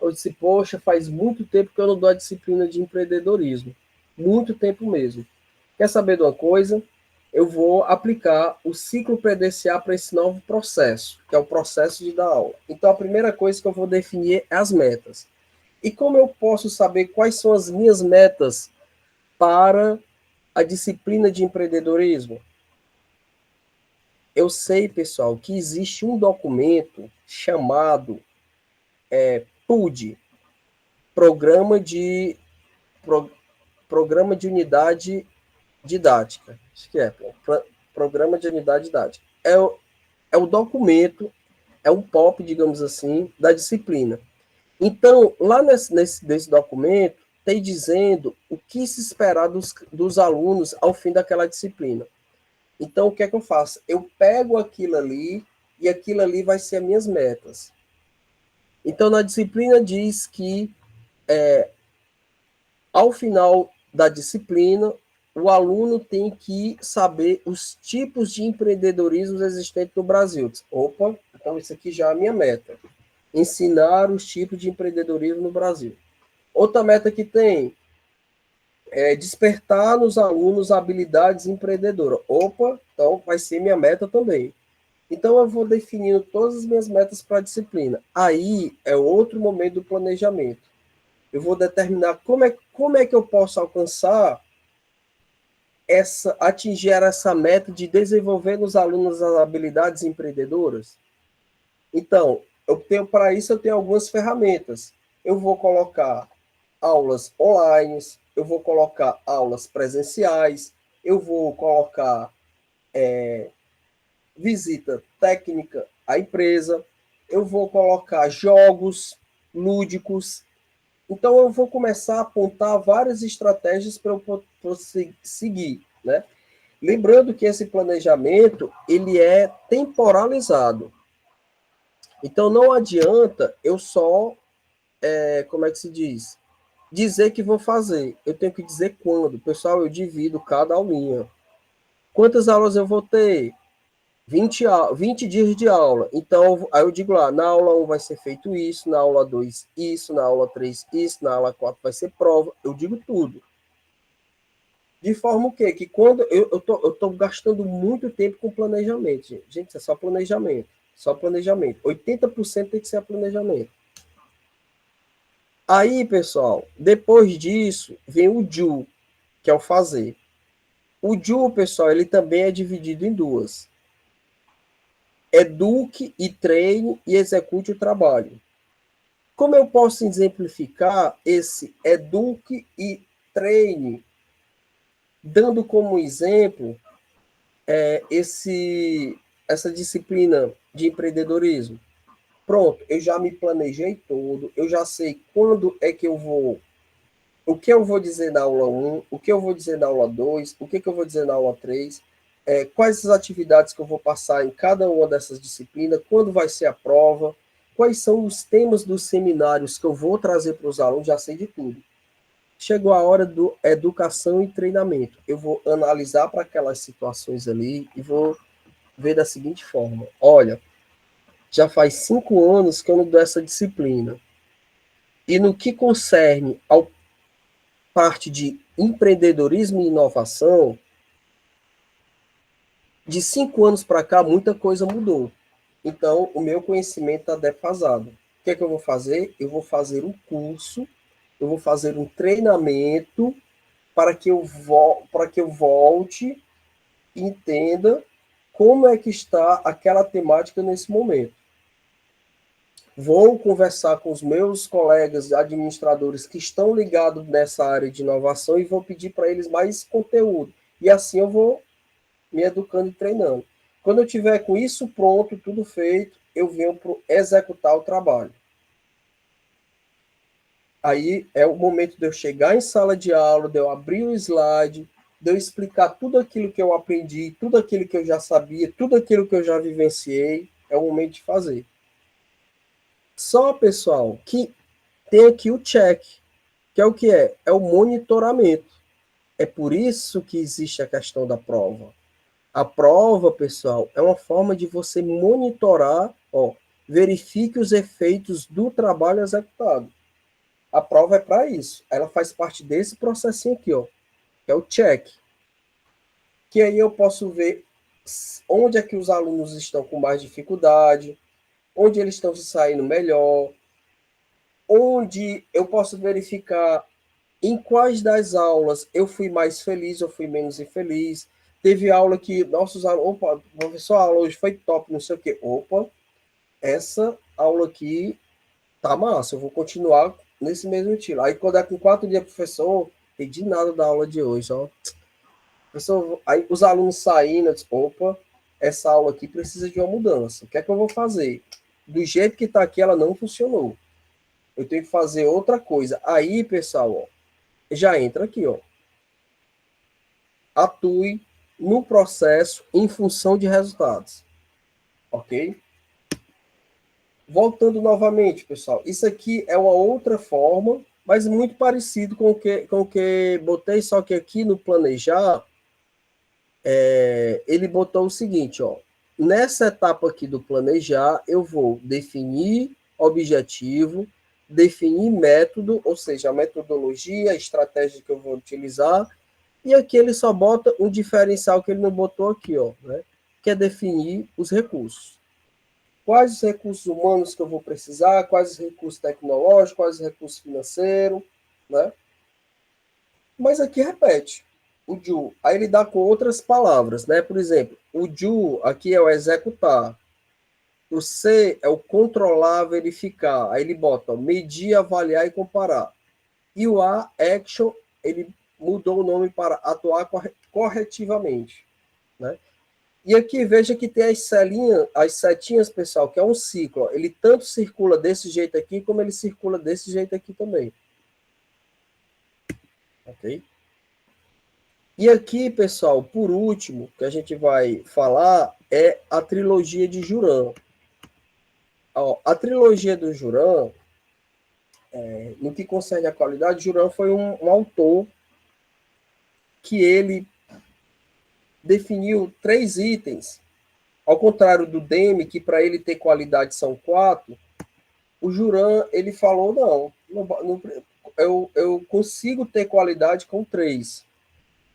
Eu disse, poxa, faz muito tempo que eu não dou a disciplina de empreendedorismo. Muito tempo mesmo. Quer saber de uma coisa? Eu vou aplicar o ciclo PDCA para esse novo processo, que é o processo de dar aula. Então, a primeira coisa que eu vou definir é as metas. E como eu posso saber quais são as minhas metas para a disciplina de empreendedorismo? Eu sei, pessoal, que existe um documento chamado PUD, Programa de, Programa de Unidade Didática. Acho que é, Programa de Unidade Didática. É o documento, é um POP, digamos assim, da disciplina. Então, lá nesse documento, tem dizendo o que se esperar dos alunos ao fim daquela disciplina. Então, o que é que eu faço? Eu pego aquilo ali e aquilo ali vai ser as minhas metas. Então, na disciplina diz que, ao final da disciplina, o aluno tem que saber os tipos de empreendedorismo existentes no Brasil. Opa, então isso aqui já é a minha meta. Ensinar os tipos de empreendedorismo no Brasil. Outra meta que tem é despertar nos alunos habilidades empreendedoras. Opa, então vai ser minha meta também. Então eu vou definindo todas as minhas metas para a disciplina. Aí é outro momento do planejamento. Eu vou determinar como é que eu posso alcançar atingir essa meta de desenvolver nos alunos as habilidades empreendedoras? Então, para isso eu tenho algumas ferramentas. Eu vou colocar aulas online, eu vou colocar aulas presenciais, eu vou colocar visita técnica à empresa, eu vou colocar jogos lúdicos. Então, eu vou começar a apontar várias estratégias para eu seguir, né? Lembrando que esse planejamento, ele é temporalizado. Então, não adianta eu só, como é que se diz? Dizer que vou fazer. Eu tenho que dizer quando. Pessoal, eu divido cada aulinha. Quantas aulas eu vou ter? 20 dias de aula. Então, aí eu digo lá, na aula 1 vai ser feito isso, na aula 2 isso, na aula 3 isso, na aula 4 vai ser prova. Eu digo tudo. De forma o quê? Que quando eu tô gastando muito tempo com planejamento, gente. Gente, isso é só planejamento. Só planejamento. 80% tem que ser planejamento. Aí, pessoal, depois disso, vem o do, que é o fazer. O do, pessoal, ele também é dividido em duas. Eduque e treine e execute o trabalho. Como eu posso exemplificar esse eduque e treine, dando como exemplo essa disciplina de empreendedorismo? Pronto, eu já me planejei todo, eu já sei quando é que eu vou, o que eu vou dizer na aula 1, o que eu vou dizer na aula 2, o que eu vou dizer na aula 3, quais as atividades que eu vou passar em cada uma dessas disciplinas, quando vai ser a prova, quais são os temas dos seminários que eu vou trazer para os alunos, já sei de tudo. Chegou a hora do educação e treinamento. Eu vou analisar para aquelas situações ali e vou ver da seguinte forma: olha, já faz 5 anos que eu não dou essa disciplina. E no que concerne ao parte de empreendedorismo e inovação, de 5 anos para cá, muita coisa mudou. Então, o meu conhecimento está defasado. O que é que eu vou fazer? Eu vou fazer um curso, eu vou fazer um treinamento para que eu volte e entenda como é que está aquela temática nesse momento. Vou conversar com os meus colegas administradores que estão ligados nessa área de inovação e vou pedir para eles mais conteúdo. E assim eu vou me educando e treinando. Quando eu tiver com isso pronto, tudo feito, eu venho para executar o trabalho. Aí é o momento de eu chegar em sala de aula, de eu abrir o slide, de eu explicar tudo aquilo que eu aprendi, tudo aquilo que eu já sabia, tudo aquilo que eu já vivenciei. É o momento de fazer. Só, pessoal, que tem aqui o check, que é o que é? É o monitoramento. É por isso que existe a questão da prova. A prova, pessoal, é uma forma de você monitorar, verifique os efeitos do trabalho executado. A prova é para isso. Ela faz parte desse processinho aqui, que é o check. Que aí eu posso ver onde é que os alunos estão com mais dificuldade, onde eles estão se saindo melhor, onde eu posso verificar em quais das aulas eu fui mais feliz ou fui menos infeliz. Teve aula que nossos alunos, opa, professor, a aula hoje foi top, não sei o quê. Opa, essa aula aqui tá massa, eu vou continuar nesse mesmo estilo. Aí quando é com 4 dias, professor, entendi nada da aula de hoje, ó. Professor, aí os alunos saindo, eu disse, opa, essa aula aqui precisa de uma mudança. O que é que eu vou fazer? Do jeito que está aqui, ela não funcionou. Eu tenho que fazer outra coisa. Aí, pessoal, já entra aqui, atue no processo em função de resultados. Ok? Voltando novamente, pessoal, isso aqui é uma outra forma, mas muito parecido com o que botei, só que aqui no planejar, ele botou o seguinte, nessa etapa aqui do planejar, eu vou definir objetivo, definir método, ou seja, a metodologia, a estratégia que eu vou utilizar, e aqui ele só bota um diferencial que ele não botou aqui, né? Que é definir os recursos. Quais os recursos humanos que eu vou precisar, quais os recursos tecnológicos, quais os recursos financeiros, né? Mas aqui repete. o do. Aí ele dá com outras palavras, né? Por exemplo, o do aqui é o executar. O C é o controlar, verificar. Aí ele bota ó, medir, avaliar e comparar. E o A, action, ele mudou o nome para atuar corretivamente, né? E aqui veja que tem as setinhas, pessoal, que é um ciclo. Ó. Ele tanto circula desse jeito aqui, como ele circula desse jeito aqui também. Ok? E aqui, pessoal, por último, que a gente vai falar é a trilogia de Juran. Ó, a trilogia do Juran, no que concerne a qualidade, Juran foi um autor que ele definiu 3 itens. Ao contrário do Deme, que para ele ter qualidade são 4, o Juran ele falou, eu consigo ter qualidade com 3.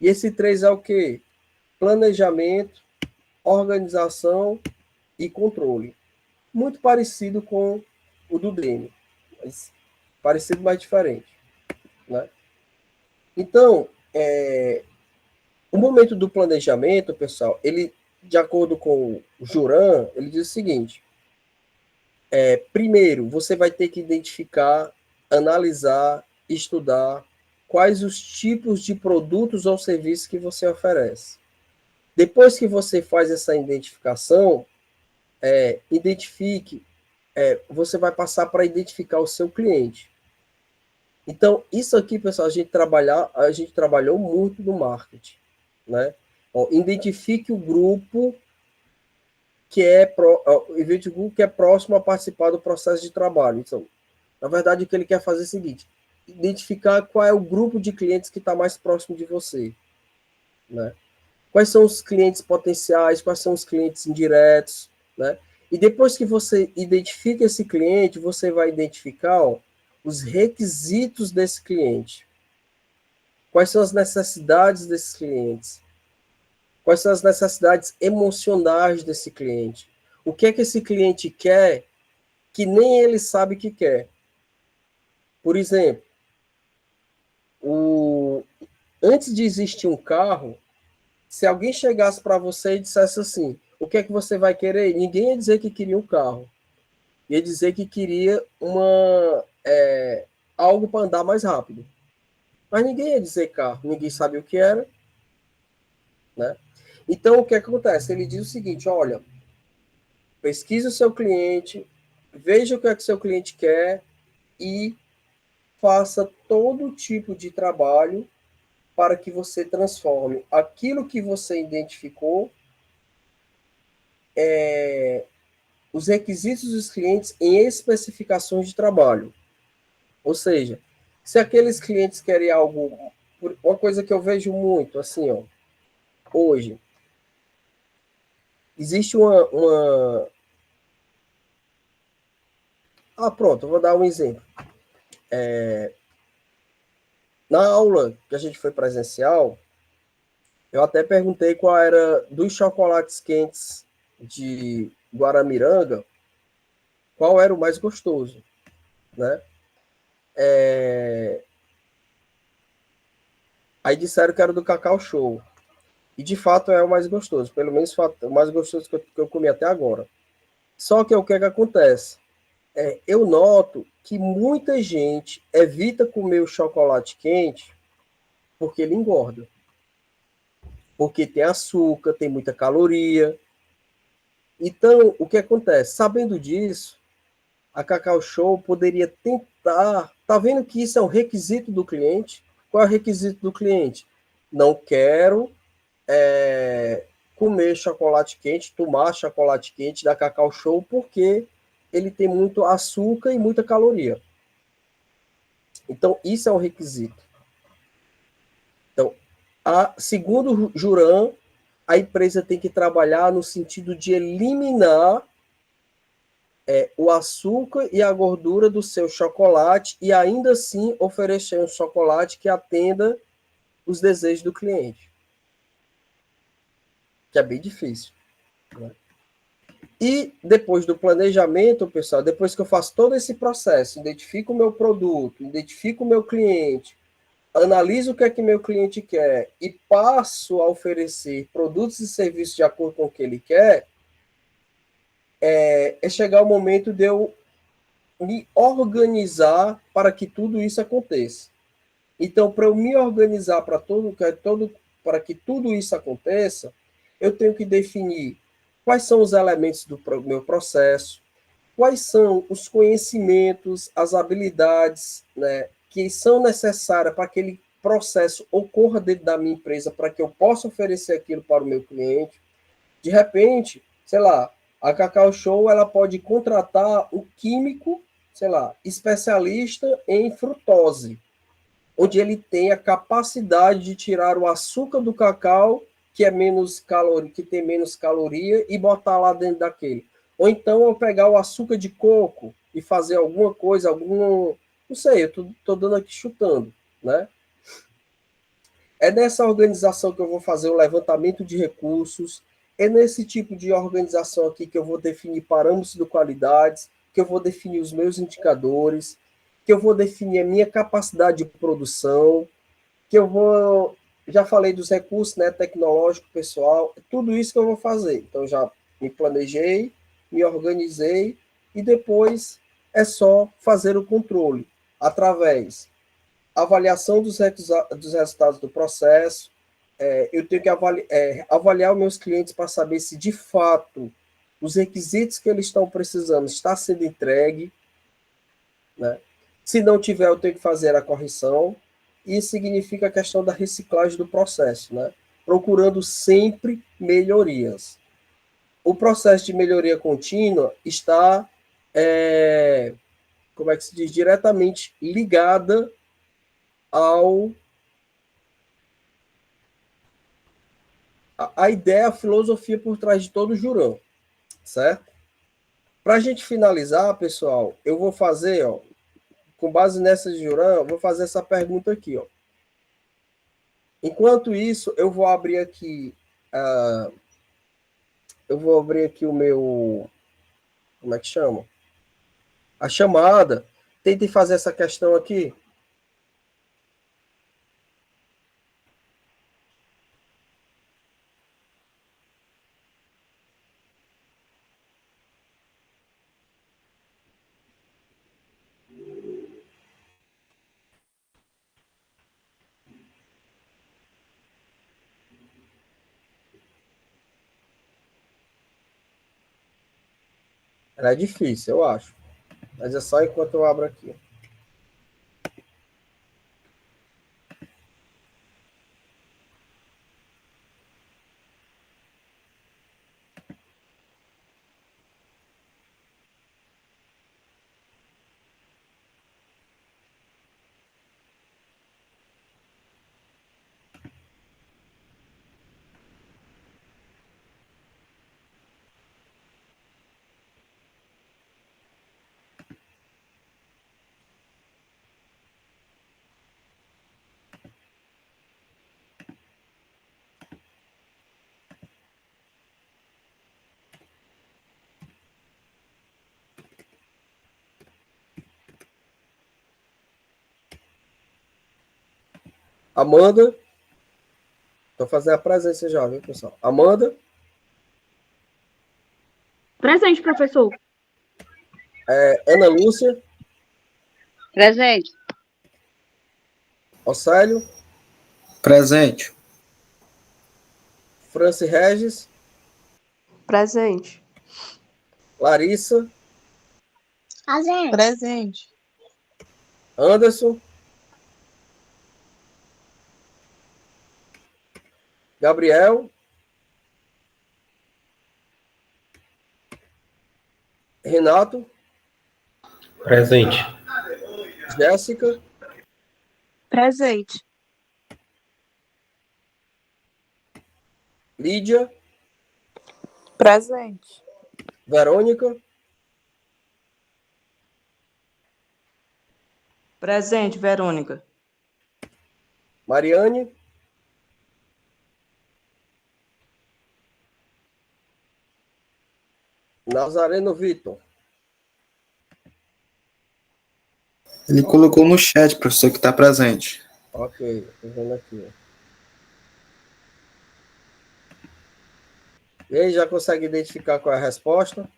E esse 3 é o quê? Planejamento, organização e controle. Muito parecido com o do Deme, mas parecido, mas diferente. Né? Então, o momento do planejamento, pessoal, ele, de acordo com o Juran, ele diz o seguinte: primeiro, você vai ter que identificar, analisar, estudar quais os tipos de produtos ou serviços que você oferece. Depois que você faz essa identificação, você vai passar para identificar o seu cliente. Então, isso aqui, pessoal, a gente trabalhou muito no marketing, né? Ó, identifique o grupo que é próximo a participar do processo de trabalho. Então, na verdade, o que ele quer fazer é o seguinte: identificar qual é o grupo de clientes que está mais próximo de você, né? Quais são os clientes potenciais, quais são os clientes indiretos, né? E depois que você identifica esse cliente, você vai identificar os requisitos desse cliente. Quais são as necessidades desses clientes? Quais são as necessidades emocionais desse cliente? O que é que esse cliente quer que nem ele sabe que quer? Por exemplo, antes de existir um carro, se alguém chegasse para você e dissesse assim, o que é que você vai querer? Ninguém ia dizer que queria um carro. Ia dizer que queria algo para andar mais rápido. Mas ninguém ia dizer carro, ninguém sabia o que era. Né? Então, o que acontece? Ele diz o seguinte, olha, pesquise o seu cliente, veja o que é que seu cliente quer e faça todo tipo de trabalho para que você transforme aquilo que você identificou, os requisitos dos clientes em especificações de trabalho. Ou seja, se aqueles clientes querem algo, uma coisa que eu vejo muito, assim, ó, hoje, existe pronto, eu vou dar um exemplo. Na aula que a gente foi presencial, eu até perguntei qual era dos chocolates quentes de Guaramiranga, qual era o mais gostoso, né? Aí disseram que era do Cacau Show. E de fato é o mais gostoso, pelo menos o mais gostoso que eu comi até agora. Só que o que é que acontece? Eu noto que muita gente evita comer o chocolate quente porque ele engorda. Porque tem açúcar, tem muita caloria. Então, o que acontece? Sabendo disso, a Cacau Show poderia tentar. Tá vendo que isso é um requisito do cliente? Qual é o requisito do cliente? Não quero comer chocolate quente, tomar chocolate quente da Cacau Show, porque ele tem muito açúcar e muita caloria. Então, isso é um requisito. Então, segundo o Juran, a empresa tem que trabalhar no sentido de eliminar o açúcar e a gordura do seu chocolate e ainda assim oferecer um chocolate que atenda os desejos do cliente. Que é bem difícil. Né? E depois do planejamento, pessoal, depois que eu faço todo esse processo, identifico o meu produto, identifico o meu cliente, analiso o que é que meu cliente quer e passo a oferecer produtos e serviços de acordo com o que ele quer, é chegar o momento de eu me organizar para que tudo isso aconteça. Então, para eu me organizar para que tudo isso aconteça, eu tenho que definir quais são os elementos do meu processo, quais são os conhecimentos, as habilidades, né, que são necessárias para que aquele processo ocorra dentro da minha empresa, para que eu possa oferecer aquilo para o meu cliente. De repente, sei lá, a Cacau Show ela pode contratar o químico, sei lá, especialista em frutose, onde ele tem a capacidade de tirar o açúcar do cacau, que é menos caloria, que tem menos caloria, e botar lá dentro daquele. Ou então eu pegar o açúcar de coco e fazer alguma coisa, não sei, eu tô dando aqui chutando, né? É nessa organização que eu vou fazer o levantamento de recursos, é nesse tipo de organização aqui que eu vou definir parâmetros de qualidades, que eu vou definir os meus indicadores, que eu vou definir a minha capacidade de produção, que eu vou, já falei dos recursos, né, tecnológico, pessoal, tudo isso que eu vou fazer. Então já me planejei, me organizei e depois é só fazer o controle através avaliação dos resultados do processo. Eu tenho que avaliar os meus clientes para saber se de fato os requisitos que eles estão precisando está sendo entregue, né? Se não tiver, eu tenho que fazer a correção. Isso significa a questão da reciclagem do processo, né? Procurando sempre melhorias. O processo de melhoria contínua está, como é que se diz, diretamente ligada ao a ideia, a filosofia por trás de todo o jurão, certo? Para a gente finalizar, pessoal, eu vou fazer, ó, com base nessa jurão, vou fazer essa pergunta aqui, ó. Enquanto isso, eu vou abrir aqui o meu, como é que chama? A chamada. Tente fazer essa questão aqui. Ela é difícil, eu acho. Mas é só enquanto eu abro aqui. Amanda, estou fazendo a presença já, viu, pessoal? Amanda. Presente, professor. Ana Lúcia. Presente. Océlio. Presente. Franci Regis. Presente. Larissa. Presente. Anderson. Gabriel. Renato. Presente. Jéssica. Presente. Lídia. Presente. Verônica. Presente, Verônica. Mariane. Nazareno Vitor. Ele colocou no chat, professor, que está presente. Ok, tô vendo aqui. E aí, já consegue identificar qual é a resposta?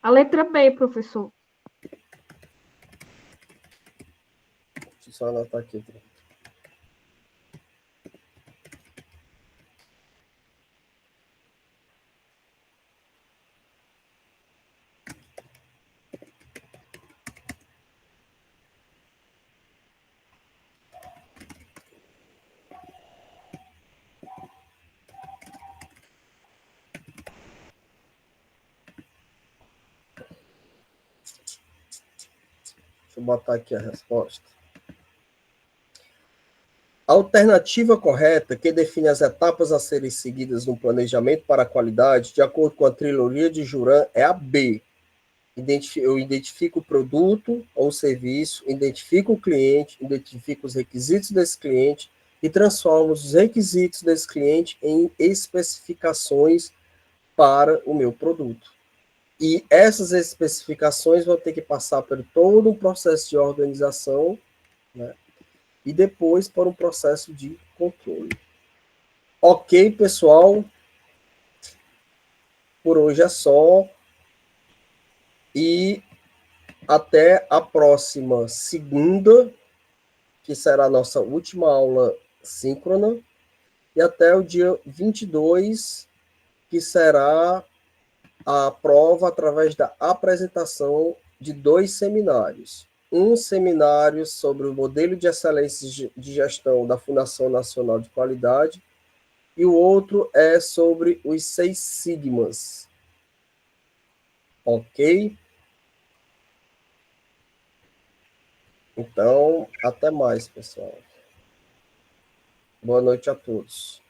A letra B, professor. Deixa eu só anotar aqui. Deixa eu botar aqui a resposta. A alternativa correta, que define as etapas a serem seguidas no planejamento para a qualidade, de acordo com a trilogia de Juran, é a B. Eu identifico o produto ou serviço, identifico o cliente, identifico os requisitos desse cliente e transformo os requisitos desse cliente em especificações para o meu produto. E essas especificações vão ter que passar por todo um processo de organização, né? E depois para um processo de controle. Ok, pessoal? Por hoje é só. E até a próxima segunda, que será a nossa última aula síncrona. E até o dia 22, que será a prova através da apresentação de 2 seminários. Um seminário sobre o modelo de excelência de gestão da Fundação Nacional de Qualidade e o outro é sobre os 6 sigmas. Ok? Então, até mais, pessoal. Boa noite a todos.